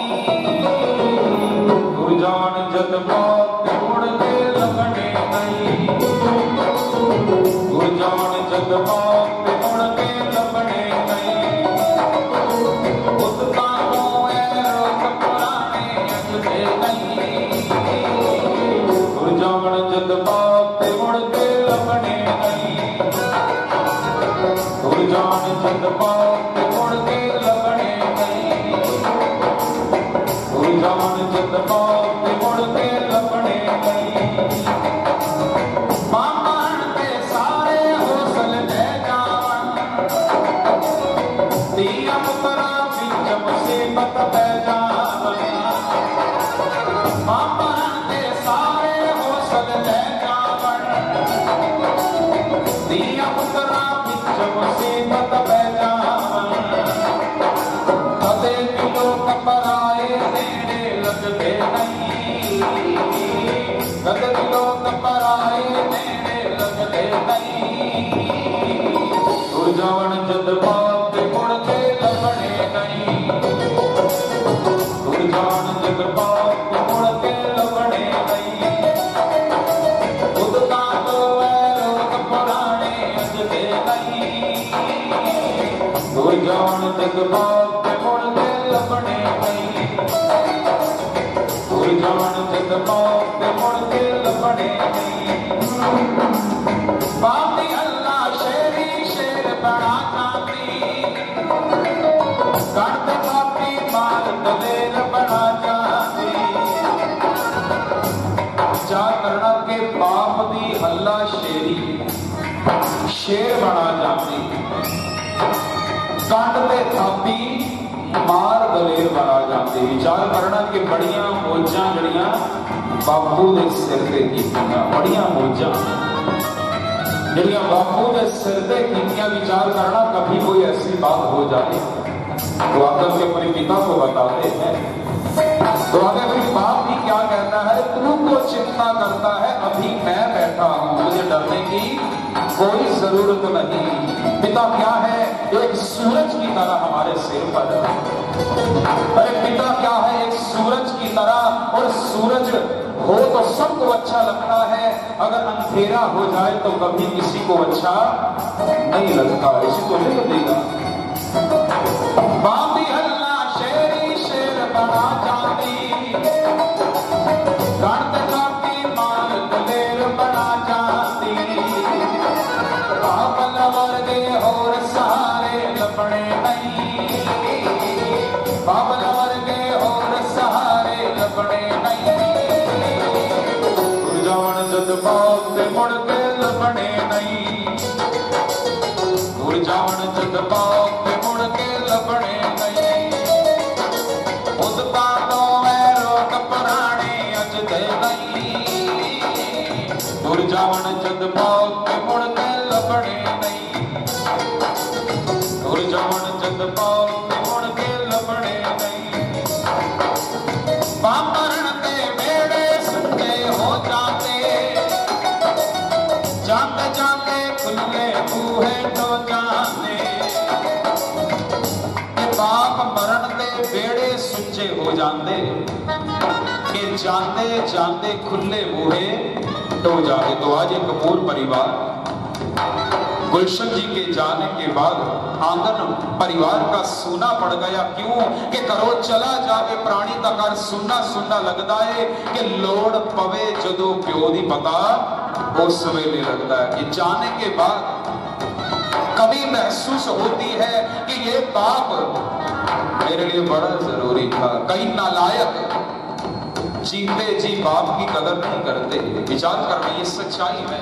गुरजान जद मौत उड़ के लगने नहीं, गुरजान जद मौत उड़ के लगने नहीं, बुद्धता तो वे रोग पुराने अज दे नहीं, गुरजान जद मौत उड़ के लगने नहीं, गुरजान जद मौत उड़ के लगने नहीं, गुरजान जद मौत उड़ के लगने नहीं। मामन के सारे हौसल दे जावन, दिया मुकरा बिच मुसीबत दे जावन, मामन के सारे हौसल दे जावन, दिया मुकरा बिच मुसीबत दे जावन, कदे भी लोग पराए नेड़े लगते नहीं, कदे भी लोग पराए नेड़े लगते नहीं, गुरजावन जद बाप मुड़ के लगने नहीं, गुरजान जद बाप मुड़ के लगने नहीं, बुद्धता तो वे रोग पुराने अज दे नहीं, गुरजान जद बाप मुड़ के लगने नहीं, गुरजान जद बाप मुड़ के लगने नहीं। बापी अल्लाह शेरी शेर बड़ा चांदी, कंठ बापी मार दलेर बड़ा चांदी, विचार करना के बाप दी हल्ला शेरी शेर बना जाती, कंड ते थापी मार दलेर बना जाती। विचार करना कि बड़िया मौजा जड़ियां बापू दे सिर ते कीतियां, बड़िया मौजा जड़ियां बापू दे सिर ते कीतियां। विचार करना कभी कोई ऐसी बात हो जाए तो आकर के अपने पिता को बताते हैं, तो आगे फिर बाप भी क्या कहता है, तू को चिंता करता है, अभी मैं बैठा हूं, मुझे डरने की कोई जरूरत नहीं। पिता क्या है, एक सूरज की तरह हमारे सिर पर। अरे पिता क्या है, एक सूरज की तरह, और सूरज हो तो सबको अच्छा लगता है, अगर अंधेरा हो जाए तो कभी किसी को अच्छा नहीं लगता। इसी को लिख देगा, बाप भी हल्ला शेरी शेर बना जाती, गणत कापी मार दलेर बना जाती। बाबल वर्गे और सहारे लपड़े नहीं, बाबल वर्गे और सहारे लपड़े नहीं। जावन जद बाप ते मुड़ के लपड़े नहीं, जावन जद बाप ते मुड़ के लपड़े नहीं। उदता तो वैरो कपराणे अज दे नहीं, जावन जद बाप ते मुड़ के लपड़े नहीं। जावन जद बाप ते मुड़ के लपड़े नहीं। पापरण के बेड़े सुनते हो जाते, जाते जाते खुले बूहे तो जाते। बाप मरण दे बेड़े सुच्चे हो जाते, कि जाते जाते खुले बूहे तो जाते। तो आज एक कपूर परिवार गुलशन जी के जाने के बाद आंगन परिवार का सूना पड़ गया। क्यों कि करो चला जावे प्राणी का घर सुनना सुनना लगता है, कि लोड़ पवे जदों प्यो दी पता उस वेले लगता है। कि जाने के बाद कभी महसूस होती है कि ये बाप मेरे लिए बड़ा जरूरी था। कई नालायक जीते जी बाप की कदर नहीं करते। विचार करना ये सच्चाई है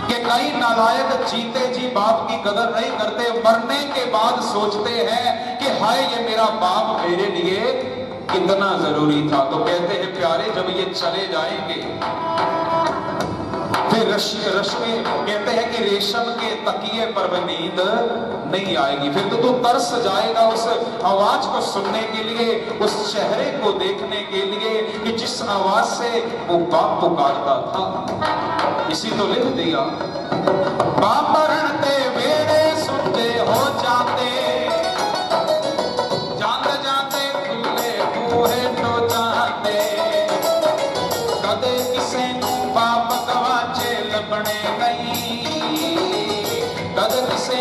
कि कई नालायक जीते जी बाप की कदर नहीं करते, मरने के बाद सोचते हैं कि हाय ये मेरा बाप मेरे लिए कितना जरूरी था। तो कहते हैं प्यारे जब ये चले जाएंगे, फिर रश्मि कहते हैं कि रेशम के तकिए पर भी नींद नहीं आएगी। फिर तो तू तरस जाएगा उस आवाज को सुनने के लिए, उस चेहरे को देखने के लिए कि जिस आवाज से वो बाप पुकारता था। इसी तो लिख दिया, बाप मरण ते वेड़े सुनते हो जाते, जाते जाते खुले बूहे तो जाते। कदे किसे बाप गवाचे लबने नहीं, कदे किसे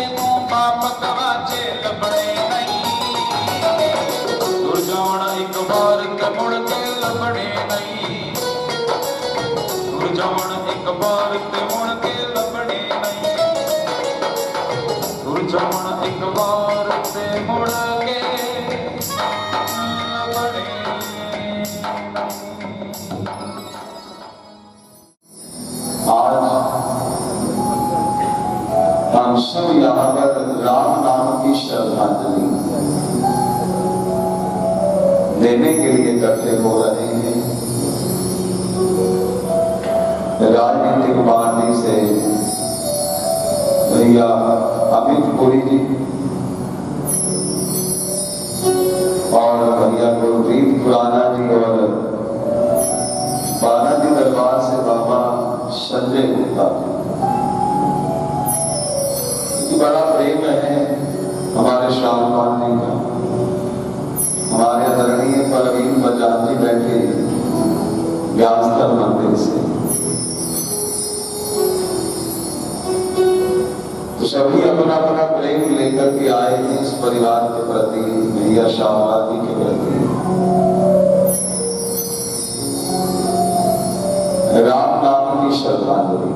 बाप गवाचे लबने नहीं। दूर जाना एक बार ते मुड़ के लबने नहीं, दूर जाना एक बार ते मुड़ के लबने नहीं। दूर जाना एक बार ते मुड़ के लबने नहीं। आज हम सब यहाँ पर राम नाम की श्रद्धांजलि देने के लिए इकट्ठे हो रहे हैं। राजनीतिक पार्टी से भैया अमित पुरी जी और भैया गुरप्रीत खुराना जी और बालाजी दरबार से बाबा संजय गुप्ता जी, बड़ा प्रेम है हमारे श्याम पांडे का। हमारे आदरणीय परवीन बजाज जी बैठे व्यासस्थल मंदिर से, तो सभी अपना अपना प्रेम लेकर के आए हैं इस परिवार के प्रति, भैया श्यामलाल जी के प्रति। राम नाम की श्रद्धांजलि।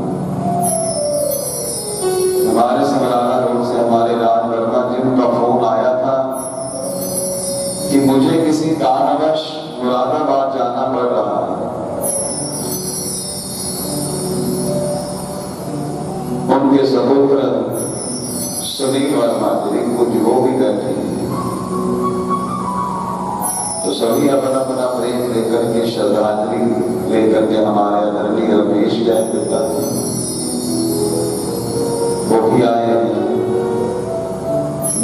हमारे समराला रोड से हमारे राज वर्मा जी का फोन आया था कि मुझे किसी कारणवश मुरादाबाद जाना पड़ रहा है, सुनील वर्मा जी कुछ वो भी बैठे हैं। तो सभी अपना अपना प्रेम लेकर के, श्रद्धांजलि लेकर के हमारे आदरणीय रमेश जैन पिता वो भी आए हैं,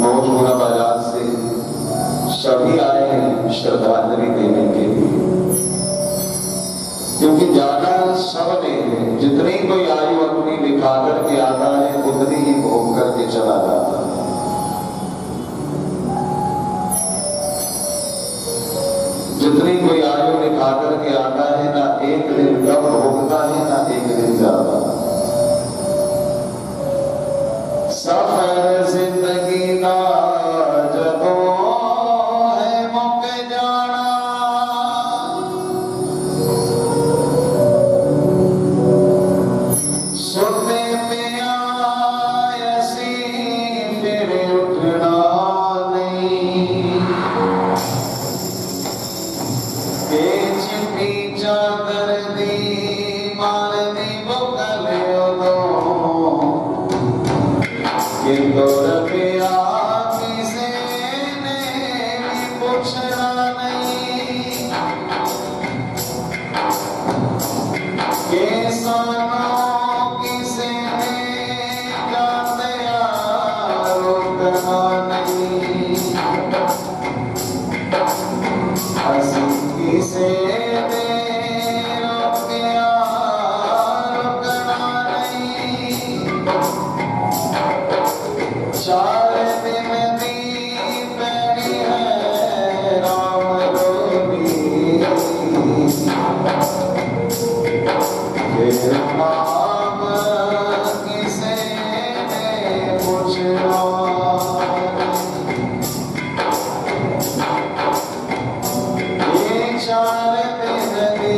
मौजूदा बाजार से सभी आए हैं श्रद्धांजलि देने के लिए। क्योंकि जाना सबने है, जितनी कोई आयु अपनी लिखा करके आता है उतनी ही भोग करके चला जाता है। जितनी कोई आयु लिखा करके आता है, ना एक दिन कम भोगता है ना एक दिन ज्यादा। सफर जिंदगी का जब है मुक जाना, सोते पे आयसी फिर उठना नहीं। चिट्ठी चादर दी मार दी बुकले कि रुपया किसे ने भी पूछना नहीं। किसानों किसे ने जाते रोकना नहीं। हंसी किसे ने रोकया रोकना नहीं। चार दिन दी पैनी है राम रोनी, फिर नाम किसे ने पूछना। ये चार दिन दी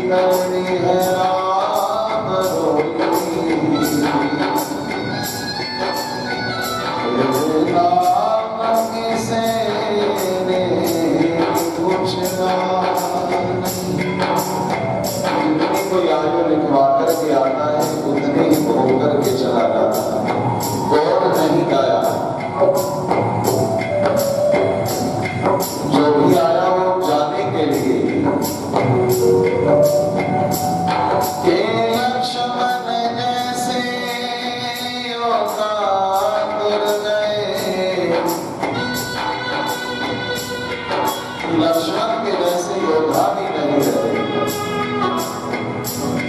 पैनी है राम रोनी, नाम किसे ने पूछना नहीं। जितनी कोई आयु लिखवा करके आता है उतने ही भोग करके चला जाता है। गौर नहीं गाया, जो भी आया वो जाने के लिए के लक्ष्मण जैसे योगा लक्ष्मण के जैसे योद्धा भी नहीं रहे।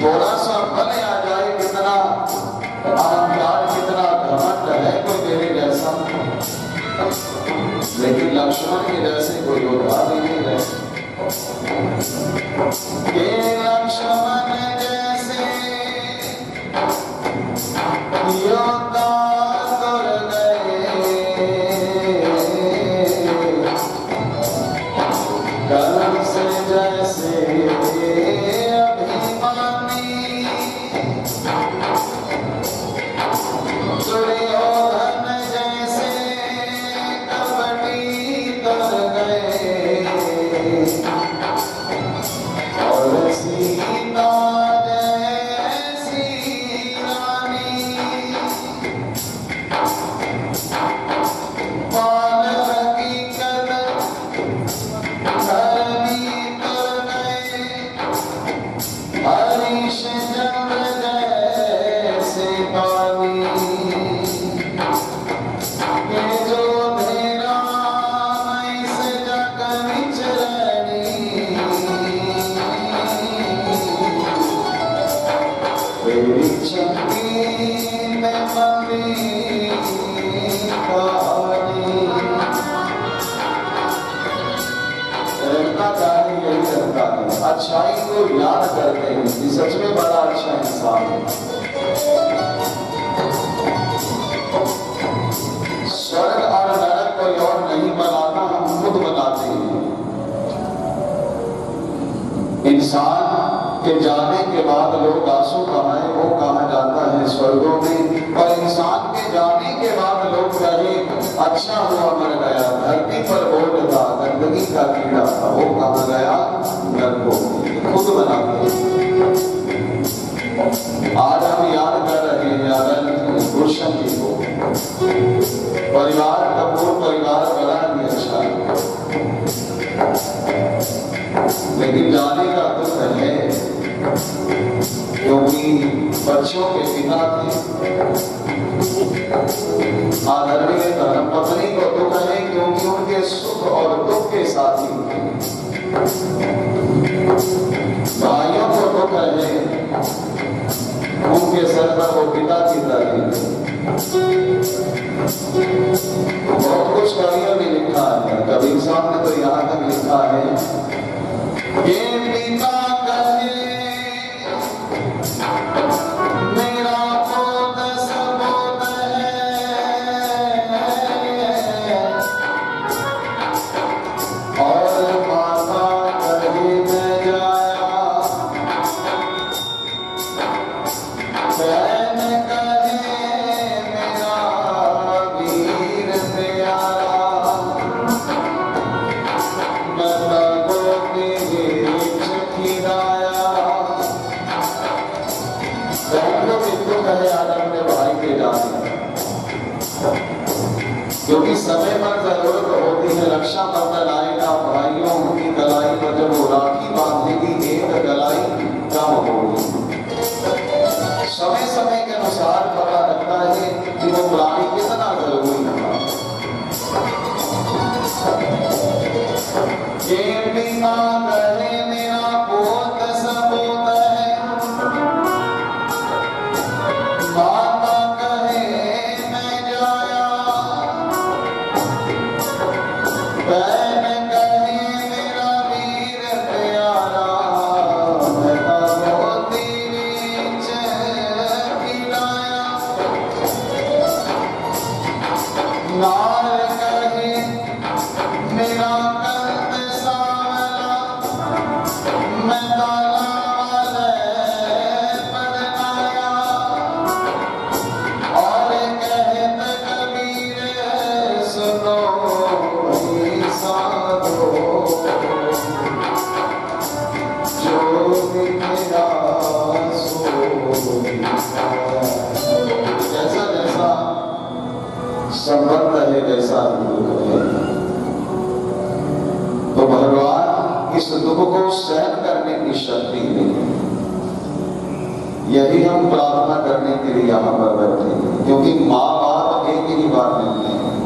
थोड़ा सा फल आ जाए, कितना अहंकार कितना घमंड है कोई मेरे जैसा, लेकिन लक्ष्मण के जैसे कोई योद्धा भी नहीं रहे। के लक्ष्मण जैसे योद्धा कलम से जैसे अभिमानी, दुर्योधन जैसे कपटी कर गए, और सीता जैसी रानी बानर की कदर हरीश चंद्र जैसे पानी, ये जो धेरा से जग विचरणी, तेरी छठी में बंदी कहानी। यही करता है, अच्छाई को याद करते हैं कि सच में बड़ा अच्छा इंसान है। स्वर्ग और नरक कोई और नहीं बनाता, हम खुद बनाते हैं। इंसान के जाने के बाद लोग आंसू बहाए वो कहा जाता है स्वर्गों में, और इंसान के जाने के बाद लोग कहे अच्छा हुआ मर गया। धरती पर बोझ था, गंदगी का कीड़ा था, वो कहा गया नरकों में। खुद बनाते हैं। आज हम याद कर रहे हैं आदरणीय गुलशन जी को। क्योंकि बच्चों के पिता थे। आदरणीय धर्मपत्नी को दुख है क्योंकि उनके सुख और दुख के साथी थे। भाइयों को दुख है उनके सर पर वो पिता की तरह। बहुत कुछ कवियों ने लिखा है। कबीर साहब ने तो यहाँ तक लिखा है, ये पिता कहे मेरा पोत सबूत है, और माता कहे मैं जाया, बहन कहे मेरा वीर प्यारा, बंदा गोपी खिलाया। बहन को मृत्यु कहे आज अपने भाई के जाने, क्योंकि समय पर जरूरत होती है रक्षा बंधन आएगा। भाइयों की कलाई पर जब वो राखी बांधेगी एक कलाई कम होगी। समय समय के अनुसार पता लगता है कि वो प्राणी कितना जरूरी था। ये पिता कहे मेरा पोत सबूत है, माता कहे मैं जाया, बहन कहे मेरा वीर प्यारा, मैं मोती नीच खिलाया, नार कहे मेरा कंद सावला, मैं तालाब पढ़नाया, और कहत कबीर सुनो साधो, जो लिखा सो जैसा जैसा संबंध है वैसा दुख है। तो भगवान इस दुख को सहन करने की शक्ति दे। यही हम प्रार्थना करने के लिए यहाँ पर बैठे हैं, क्योंकि माँ बाप एक ही बार मिलते हैं,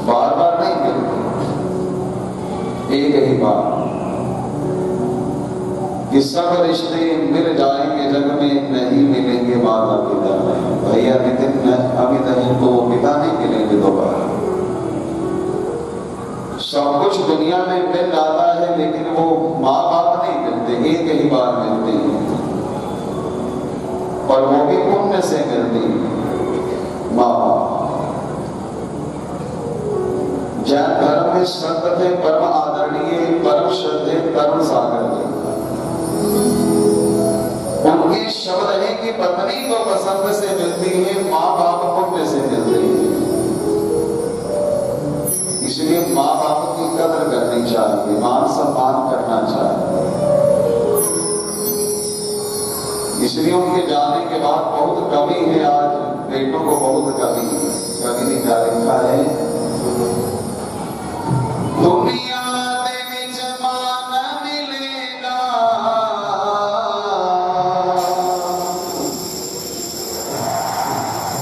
बार बार नहीं मिलते, एक ही बार। कि सब रिश्ते मिल जाएंगे जग में, नहीं मिलेंगे माता पिता। भैया नितिन अमित है तो पिता नहीं मिलेंगे दोबारा। सब कुछ दुनिया में मिल जाता है लेकिन वो माँ बाप नहीं मिलते, एक ही बार मिलते हैं, और वो भी पुण्य से मिलती है माँ बाप। जैन धर्म में संत थे परम आदरणीय परम श्रद्धेय तरुण सागर जी। उनके शब्द है कि पत्नी तो पसंद से मिलती है, माँ बाप पुण्य से मिलते हैं। इसलिए माँ बाप की कदर करनी चाहिए, मान सम्मान करना चाहिए। इसलिए उनके जाने के बाद बहुत कमी है, आज बेटों को बहुत कमी है। कभी नहीं क्या लिखा है, दुनिया दे विच मान मिलेगा,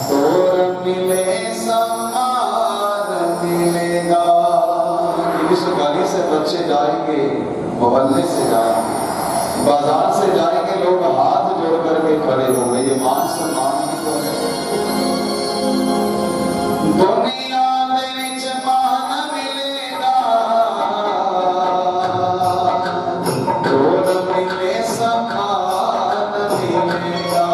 तोर मिले सम्मान मिलेगा। इस गली से बच्चे जाएंगे, मोहल्ले से जाएंगे, बाजार से जाएंगे, लोग हाथ जोड़ करके खड़े होंगे, ये मान सम्मान की तो है। दुनिया दे विच मान मिलेगा, तोर मिले सम्मान मिलेगा,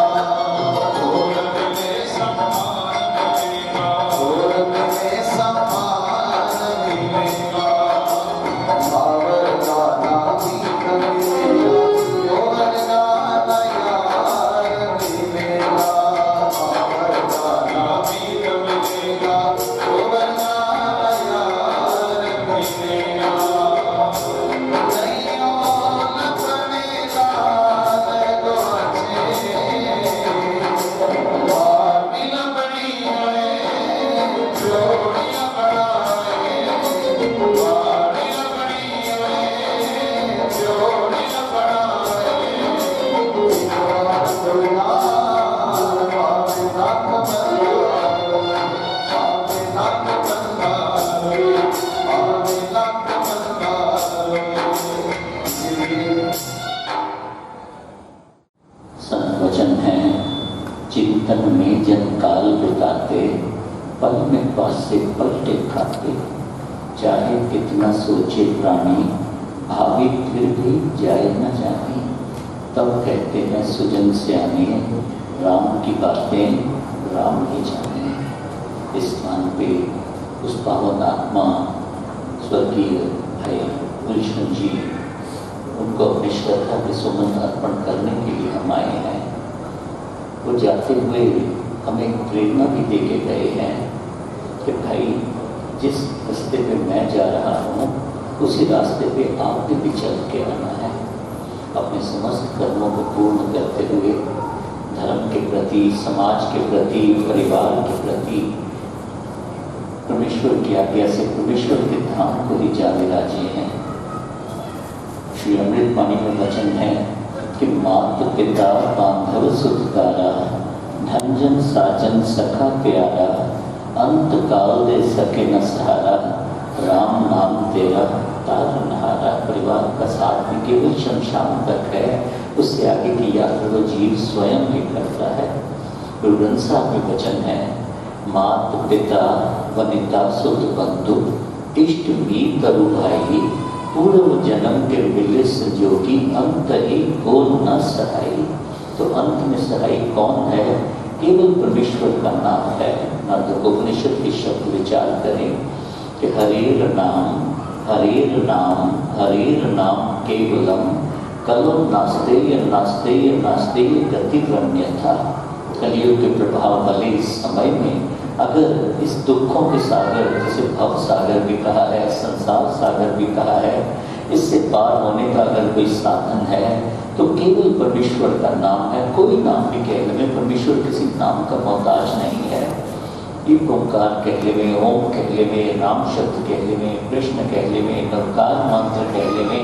तोर मिले सम्मान मिलेगा, तोर मिले सम्मान मिलेगा। भावर गाना भी मिलेगा, योगन गाना यार मिलेगा, भावर गाना भी मिलेगा, योगन गाना यार मिलेगा। नहीं होना पड़ेगा सुनार पावे नाथ बंधार पावे नाथ बंधार पावे नाथ बंधार। संवचन है चिंतन में जन काल बिताते, पल में पासे पलटे खाते, चाहे कितना सोचे प्राणी, भावी फिर भी जाए न जाने। तब कहते हैं सुजन सियाने, राम की बातें राम ही जाने। इस स्थान पे उस पावन आत्मा स्वर्गीय भाई गुलशन जी, उनको अपनी श्रद्धा के सुमन अर्पण करने के लिए हम आए हैं। वो जाते हुए हमें प्रेरणा भी दे के गए हैं कि भाई जिस रास्ते पे मैं जा रहा हूँ उसी रास्ते पे आपने भी चल के आना है। अपने समस्त कर्मों को पूर्ण करते हुए धर्म के प्रति, समाज के प्रति, परिवार के प्रति परमेश्वर की आज्ञा से परमेश्वर के धाम को ही जाने राजी हैं। श्री अमृतवाणी में वचन है कि मात पिता बांधव सुखदारा, धनजन साजन सखा प्यारा, अंत काल दे सके न सहारा, राम नाम तेरा तारनहारा। परिवार का साथ में केवल शमशान तक है, उससे आगे की यात्रा वो जीव स्वयं ही करता है। गुरु ग्रंथ साहब में वचन है, मात पिता वनिता सुत बंधु, इष्ट मीत तरु भाई, पूर्व जन्म के मिले संजोगी, अंत ही को न सहाई। तो अंत में सहाई कौन है? केवल परमेश्वर का नाम है। नारदोपनिषद के शब्द विचार करें कि हरेर नाम हरेर नाम हरेर नाम केवलम, कलो नास्तेय नास्तेय नास्तेय गतिरन्यथा। कलियुग के प्रभाव वाले इस समय में अगर इस दुखों के सागर, जिसे भव सागर भी कहा है, संसार सागर भी कहा है, इससे पार होने का अगर कोई साधन है तो केवल परमेश्वर का नाम है। कोई नाम भी कह ले, परमेश्वर किसी नाम का मोहताज नहीं है। ये ओंकार कह ले में, ओम कह ले में, राम शब्द कह ले में, कृष्ण कह ले में, नवकार मंत्र कह ले में,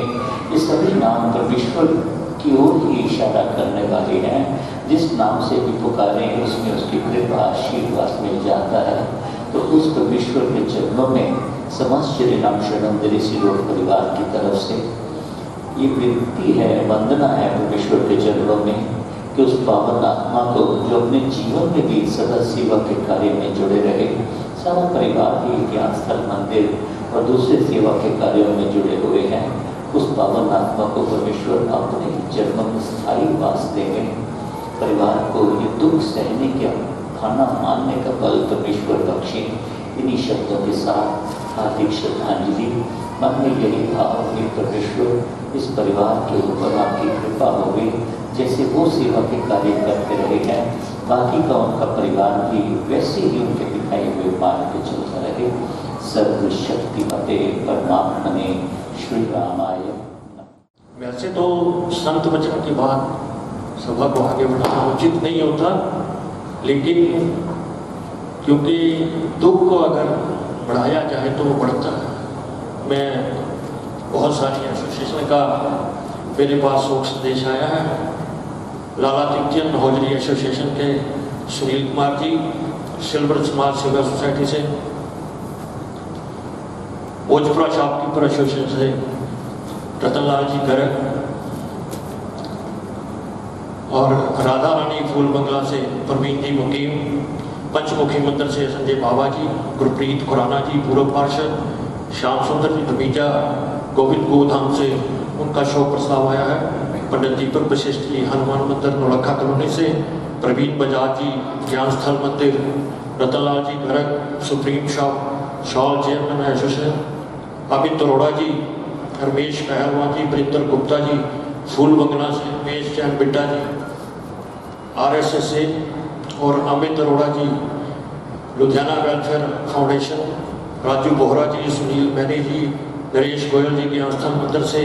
ये सभी नाम परमेश्वर की ओर ही इशारा करने वाले हैं। जिस नाम से भी पुकारें उसमें उसकी कृपा आशीर्वाद मिल जाता है। तो उस परमेश्वर के चरणों में समस्त श्री राम शरणम दृश्य लोक परिवार की तरफ से ये विनती है, वंदना है परमेश्वर के चरणों में कि उस पावन आत्मा को जो अपने जीवन में भी सदा सेवा के कार्य में जुड़े रहे, सारा परिवार ही ज्ञान स्थल मंदिर और दूसरे सेवा के कार्यों में जुड़े हुए हैं, उस पावन आत्मा को परमेश्वर अपने चरणों में स्थायी वास देंगे। परिवार को ये दुख सहने के खाना मानने का बल परमेश्वर बख्शे। इन्हीं शब्दों के साथ हार्दिक श्रद्धांजलि। मन में यही भाव कि परमेश्वर इस परिवार के ऊपर आपकी कृपा होगी, जैसे वो सेवा के कार्य करते रहे हैं, बाकी का उनका परिवार भी वैसे ही उनके दिखाए हुए मार्ग पे चलता रहे। सर्वशक्तिमते परमात्मने श्री रामाय। वैसे तो संत वचन की बात सभा को आगे बढ़ाना उचित नहीं होता, लेकिन क्योंकि दुख को अगर बढ़ाया जाए तो वो बढ़ता है। मैं बहुत सारी एसोसिएशन का मेरे पास शोक संदेश आया है। लाला तिब्बतियन होजरी एसोसिएशन के सुनील कुमार जी, सिल्वर समाज सेवा सोसाइटी से, भोजपुरा शॉपकीपर एसोसिएशन से रतनलाल जी गर्ग, और राधा रानी फूल बंगला से प्रवीण जी मुकीम, पंचमुखी मंदिर से संजय बाबा जी, गुरप्रीत खुराना जी पूर्व पार्षद, श्याम सुंदर जी धमीजा, गोविंद गोधाम से उनका शोक प्रस्ताव आया है। पंडित दीपक वशिष्ठ जी हनुमान मंदिर नौलखा कॉलोनी से, प्रवीण बजाज जी Gyan Sthal Mandir, Ratanlal ji Garg supreme shawl chairman association, Amit Arora ji, Ramesh Pahalwan ji, Varinder Gupta ji फूल बंगला से, रमेश चैन बिड्डा जी RSS से, और अमित अरोड़ा जी लुधियाना वेलफेयर फाउंडेशन, राजू बोहरा जी, सुनील मैनी जी, नरेश गोयल जी ज्ञान स्थल मंदिर से,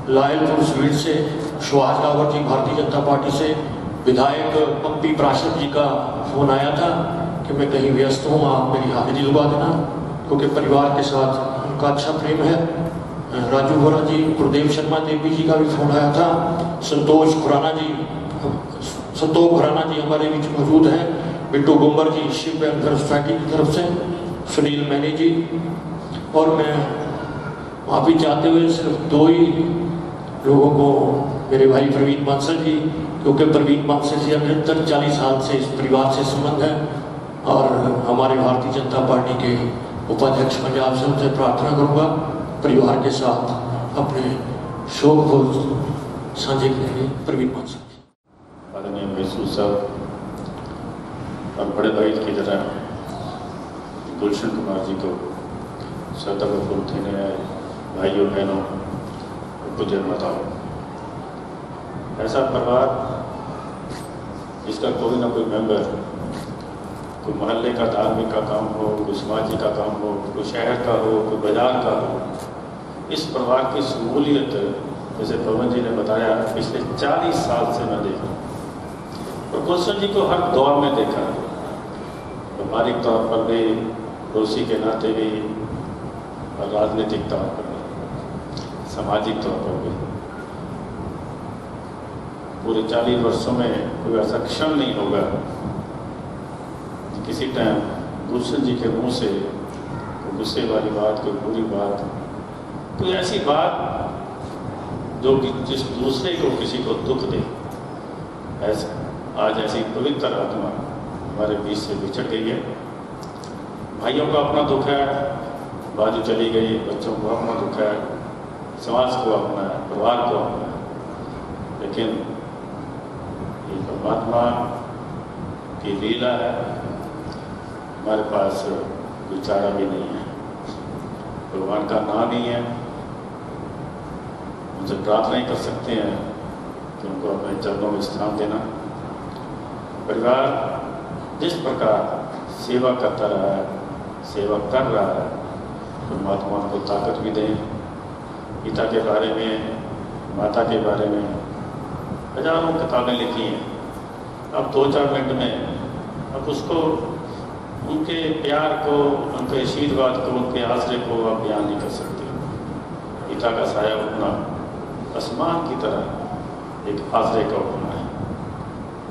लायलपुर स्वीट से, सुभाष रावत जी भारतीय जनता पार्टी से, विधायक पंपी प्राशद जी का फोन आया था कि मैं कहीं व्यस्त हूँ, आप मेरी हाजिरी लगा देना, क्योंकि परिवार के साथ उनका अच्छा प्रेम है। राजू बोहरा जी, गुरुदेव शर्मा देवी जी का भी फोन आया था, संतोष खुराना जी संतोष खुराना जी हमारे बीच मौजूद हैं, बिट्टू गुम्बर जी शिव वेलफेयर सोसाइटी की तरफ से, सुनील मैनी जी, और मैं माफ़ी चाहते हुए सिर्फ 2 ही लोगों को, मेरे भाई प्रवीण बांसल जी, क्योंकि प्रवीण बांसल जी निरंतर 40 साल से इस परिवार से संबंध है, और हमारे भारतीय जनता पार्टी के उपाध्यक्ष पंजाब से उनसे प्रार्थना करूँगा परिवार के साथ अपने शोक को साझे करेंगे। प्रवीण बांसल जी। आदरणीय महसूस साहब और बड़े भाई की तरह गुलशन कुमार जी को श्रद्धा को फूल देने आए भाइयों बहनों पूज्य माताओं, ऐसा परिवार जिसका कोई ना कोई मेंबर, कोई मोहल्ले का धार्मिक का काम हो, कोई समाजी का काम हो, कोई शहर का हो, कोई बाजार का हो, इस परिवार की शमूलियत जैसे पवन जी ने बताया पिछले 40 साल से मैं देख रहा हूँ, और गुलशन जी को हर दौर में देखा, व्यापारिक तौर पर भी, पड़ोसी के नाते भी, और राजनीतिक तौर पर भी, सामाजिक तौर पर भी। पूरे 40 वर्षों में कोई ऐसा क्षण नहीं होगा कि किसी टाइम गुलशन जी के मुंह से कोई गुस्से वाली बात, कोई बुरी बात, कोई ऐसी बात जो कि जिस दूसरे को किसी को दुख दे। ऐसा आज ऐसी पवित्र आत्मा हमारे बीच से बिछड़ गई है। भाइयों का अपना दुख है, बाजू चली गई, बच्चों को अपना दुख है, समाज को अपना है, परिवार को अपना है, लेकिन ये परमात्मा की लीला है। हमारे पास कोई चारा भी नहीं है, भगवान का नाम ही है, उनसे प्रार्थना ही कर सकते हैं कि उनको अपने चरणों में स्थान देना। परिवार जिस प्रकार सेवा करता रहा है, सेवा कर रहा है, परमात्मा उनको ताकत भी दें। पिता के बारे में, माता के बारे में हजारों किताबें लिखी हैं, अब 2-4 मिनट में अब उसको, उनके प्यार को, उनके आशीर्वाद को, उनके आश्रय को आप बयान नहीं कर सकते। पिता का साया उठना आसमान की तरह एक आश्रय का उठना है।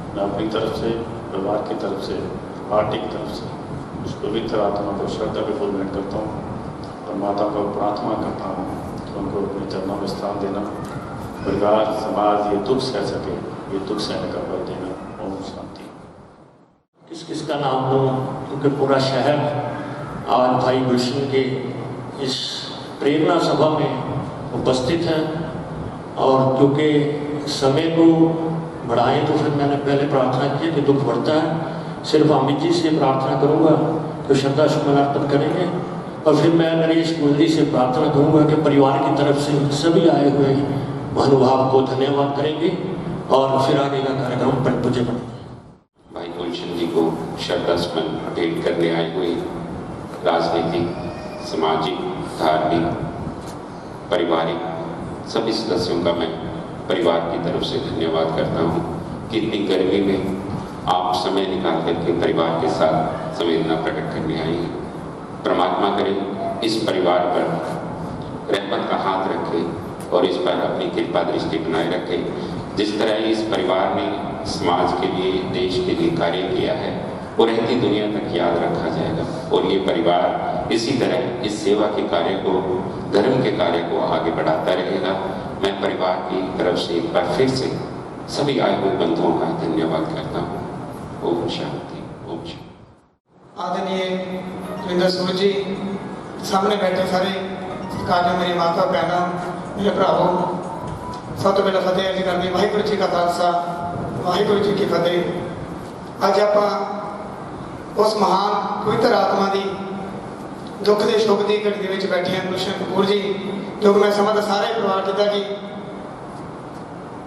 मैं अपनी तरफ से, परिवार की तरफ से, पार्टी की तरफ से उस पवित्र आत्मा को श्रद्धा के फूल भेंट करता हूँ और माता को प्रार्थना करता हूँ कि उनको अपने चरणों में स्थान देना, परिवार समाज ये दुख सह सके, ये दुख सहने का बल देना। ओम शांति। किस किस का नाम लूँ, क्योंकि पूरा शहर आज भाई गुलशन के इस प्रेरणा सभा में उपस्थित है, और क्योंकि समय को बढ़ाएं तो फिर मैंने पहले प्रार्थना की कि दुख बढ़ता है। सिर्फ अमित जी से प्रार्थना करूंगा तो श्रद्धा सुमन अर्पण करेंगे, और फिर मैं नरेश गुलजी से प्रार्थना करूंगा कि परिवार की तरफ से सभी आए हुए महानुभाव को धन्यवाद करेंगे, और फिर आगे का कार्यक्रम पट पूजे पड़ेंगे। भाई गुलशन जी को श्रद्धा सुमन भेंट करने आए हुए राजनीतिक, सामाजिक, धार्मिक, पारिवारिक सभी सदस्यों का मैं परिवार की तरफ से धन्यवाद करता हूँ कि इतनी गर्मी में आप समय निकाल करके परिवार के साथ संवेदना प्रकट करने आए हैं। परमात्मा करे इस परिवार पर रहमत का हाथ रखे और इस पर अपनी कृपा दृष्टि बनाए रखे। जिस तरह इस परिवार ने समाज के लिए, देश के लिए कार्य किया है, वो रहती दुनिया तक याद रखा जाएगा, और ये परिवार इसी तरह इस सेवा के कार्य को, धर्म के कार्य को आगे बढ़ाता रहेगा। मैं परिवार की तरफ से एक बार फिर से सभी आए हुए बंधुओं का धन्यवाद करता हूँ। ओम शांति। ओम शांति। आदरणीय जोगिंदर सूद जी, सामने बैठे सारे सरकार मेरी माता भैनों, मेरे भरावों, सब तो पहले फतेह अर्जी करनी। वाहिगुरू जी का खालसा, वाहिगुरू जी की फतेह। अज आप उस महान पवित्र आत्मा की दुख के सुख की घड़ी के बैठे हैं गुलशन कपूर जी, जो कि मैं समझदा सारे परिवार जिदा कि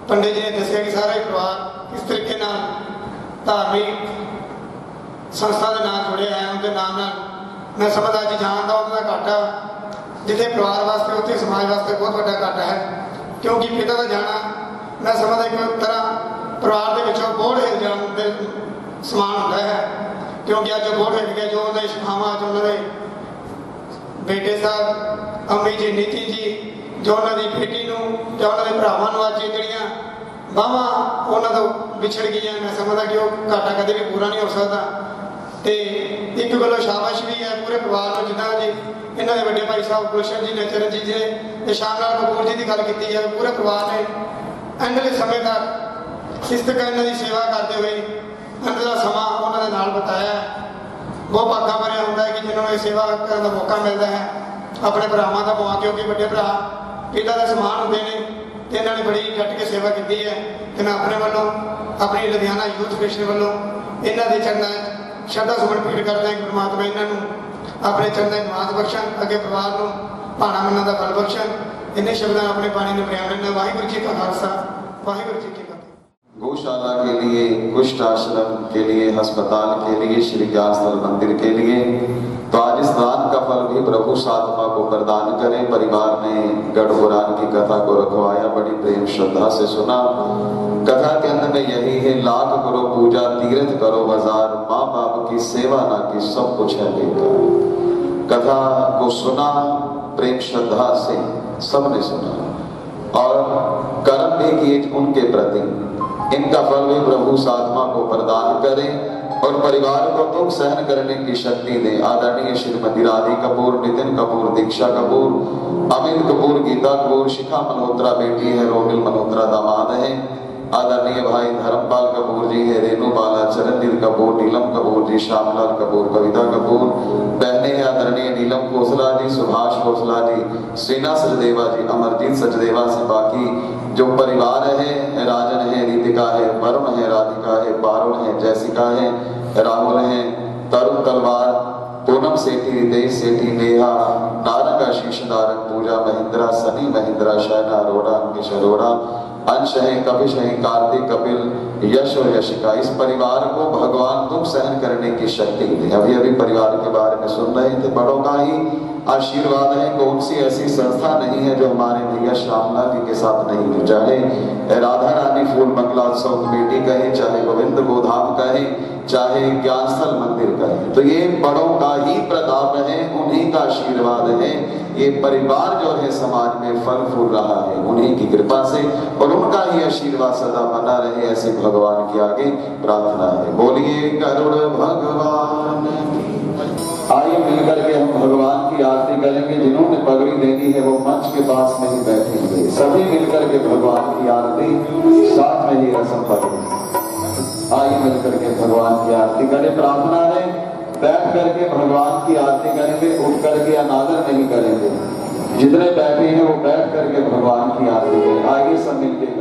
पंडित जी ने दसिया कि सारा ही परिवार किस तरीके धार्मिक संस्था के नाम जुड़े हैं, उनके नाम मैं समझदा जी जानता उन्होंने घाटा जिथे परिवार वास्ते उत्थे समाज वास्ते बहुत बड़ा घाटा है, क्योंकि पिता का जाना मैं समझदा एक तरह परिवार के विचों बोझ हिल जाने के समान होता है, क्योंकि अज जो बोझ हिल गया, जो उन्होंने शिखावां, जो उन्होंने बेटे साहब अम्मी जी नीति जी, जो उन्होंने बेटी नूं, जो उन्होंने भरावां नूं अज जिहड़ियां ਬਾਹਾਂ ਉਹਨਾਂ ਤੋਂ ਵਿਛੜ ਗਈਆਂ। ਮੈਂ ਸਮਝਦਾ ਕਿ ਉਹ ਘਾਟਾ ਕਦੇ ਵੀ ਪੂਰਾ ਨਹੀਂ ਹੋ ਸਕਦਾ। ਤੇ ਇੱਕ ਗੱਲੋਂ ਸ਼ਾਬਾਸ਼ ਵੀ ਹੈ ਪੂਰੇ ਪਰਿਵਾਰ ਨੂੰ, ਜਿੱਦਾਂ ਜੀ ਇਹਨਾਂ ਦੇ ਵੱਡੇ ਭਾਈ ਸਾਹਿਬ ਗੁਲਸ਼ਨ ਜੀ ਨੇ, ਚਰਨਜੀਤ ਜੀ ਨੇ ਤੇ ਸ਼ਾਮ ਲਾਲ ਕਪੂਰ ਜੀ ਦੀ ਗੱਲ ਕੀਤੀ ਹੈ। ਪੂਰੇ ਪਰਿਵਾਰ ਨੇ ਐਂਡਲੇ ਸਮੇਂ ਤੱਕ ਇਸ ਤਰ੍ਹਾਂ ਇਹਨਾਂ ਦੀ ਸੇਵਾ ਕਰਦੇ ਹੋਏ ਅੰਤ ਦਾ ਸਮਾਂ ਉਹਨਾਂ ਦੇ ਨਾਲ ਬਿਤਾਇਆ। ਬਹੁਤ ਭਾਗਾਂ ਭਰਿਆ ਹੁੰਦਾ ਹੈ ਕਿ ਜਿਹਨਾਂ ਨੂੰ ਇਹ ਸੇਵਾ ਕਰਨ ਦਾ ਮੌਕਾ ਮਿਲਦਾ ਹੈ ਆਪਣੇ ਭਰਾਵਾਂ ਦਾ ਮੌਕਾ, ਕਿਉਂਕਿ ਵੱਡੇ ਭਰਾ ਪਿਤਾ ਦਾ ਸਮਾਨ ਹੁੰਦੇ ਨੇ ਤੇ ਇਹਨਾਂ ਨੇ ਬੜੀ ਡਟ ਕੇ ਸੇਵਾ ਕੀਤੀ ਹੈ। ਤੇ ਮੈਂ ਆਪਣੇ ਵੱਲੋਂ, ਆਪਣੀ ਲੁਧਿਆਣਾ ਯੂਥ ਫੈਡਰੇਸ਼ਨ ਵੱਲੋਂ ਇਹਨਾਂ ਦੇ ਚਰਨਾਂ 'ਚ ਸ਼ਰਧਾ ਸੁਮਨ ਭੇਟ ਕਰਦਾ ਹਾਂ ਕਿ ਪਰਮਾਤਮਾ ਇਹਨਾਂ ਨੂੰ ਆਪਣੇ ਚਰਨਾਂ 'ਚ ਨਿਵਾਸ ਬਖਸ਼ਣ, ਅੱਗੇ ਪਰਿਵਾਰ ਨੂੰ ਭਾਣਾ ਮੰਨਣ ਦਾ ਬਲ ਬਖਸ਼ਣ। ਇੰਨੇ ਸ਼ਬਦਾਂ ਆਪਣੇ ਬਾਣੀ ਨੂੰ ਬਿਆਨ ਕਰਨਾ। ਵਾਹਿਗੁਰੂ ਜੀ ਕਾ ਖਾਲਸਾ, ਵਾਹਿਗुरु जी की फतेह। गौशाला के लिए, कुष्ठ आश्रम के लिए, अस्पताल के लिए, श्री ज्ञान स्थल मंदिर के लिए, तो आज इस दान का फल भी प्रभु साधमा को प्रदान करें। परिवार ने गढ़ पुराण की कथा को रखवाया, बड़ी प्रेम श्रद्धा से सुना। कथा के अंत में यही है, लाख करो पूजा तीर्थ करो बाजार, माँ बाप की सेवा ना की सब कुछ है बेकार। कथा को सुना प्रेम श्रद्धा से, सबने सुना और कर्म भी किए उनके प्रति। इनका फल भी प्रभु साधमा को प्रदान करे और परिवार को दुख सहन करने की शक्ति दे। आदरणीय श्रीमती राधी कपूर, नितिन कपूर, दीक्षा कपूर, अमित कपूर, गीता कपूर, शिखा मल्होत्रा बेटी है, रोमिल मल्होत्रा दामाद है। आदरणीय भाई धर्मपाल कपूर जी है, रेणु बाला, चरणजीत कपूर, नीलम कपूर जी, श्यामलाल कपूर, कविता कपूर, बहने हैं आदरणीय नीलम खोसला जी, सुभाष खोसला जी, श्रीना सचदेवा जी, अमरजीत सचदेवा से बाकी जो परिवार है, राजन है, रीतिका है, वरुण है, राधिका है, पारुण है, जैसिका है, राहुल है, तरुण तलवार, पूनम सेठी, रितेश सेठी, नेहा, नारंग आशीष, नारंग पूजा, महिंद्रा, सनी महिंद्रा, शैना अरोड़ा, अंकिश अरोड़ा, अंश है, कपिश है, कार्तिक, कपिल, यश और यशिका। इस परिवार को भगवान दुख सहन करने की शक्ति दे। अभी अभी परिवार के बारे में सुन रहे थे, बड़ों का ही आशीर्वाद है। कौन सी ऐसी संस्था नहीं है जो हमारे भैया श्यामलाल जी के साथ नहीं है। चाहे राधा रानी फूल बंगला उत्सव कमेटी कहे, चाहे गोविंद गोधाम कहे, चाहे ज्ञान स्थल मंदिर कहे, तो ये बड़ों का ही प्रताप है, उन्हीं का आशीर्वाद है। ये परिवार जो है समाज में फल फूल रहा है उन्हीं की कृपा से, और उनका ही आशीर्वाद सदा बना रहे, ऐसे भगवान की आगे प्रार्थना है। बोलिए गरुड़ भगवान की। आइए मिलकर के हम भगवान की आरती करेंगे। जिन्होंने पगड़ी देनी है वो मंच के पास में ही बैठेंगे। सभी मिलकर के भगवान की आरती, साथ में ही रसम पढ़ेंगे। आइए मिलकर के भगवान की आरती करें। प्रार्थना है बैठ करके भगवान की आरती करेंगे, उठ करके अनादर नहीं करेंगे। जितने बैठे हैं वो बैठ करके भगवान की आरती करें। आइए सब मिलकर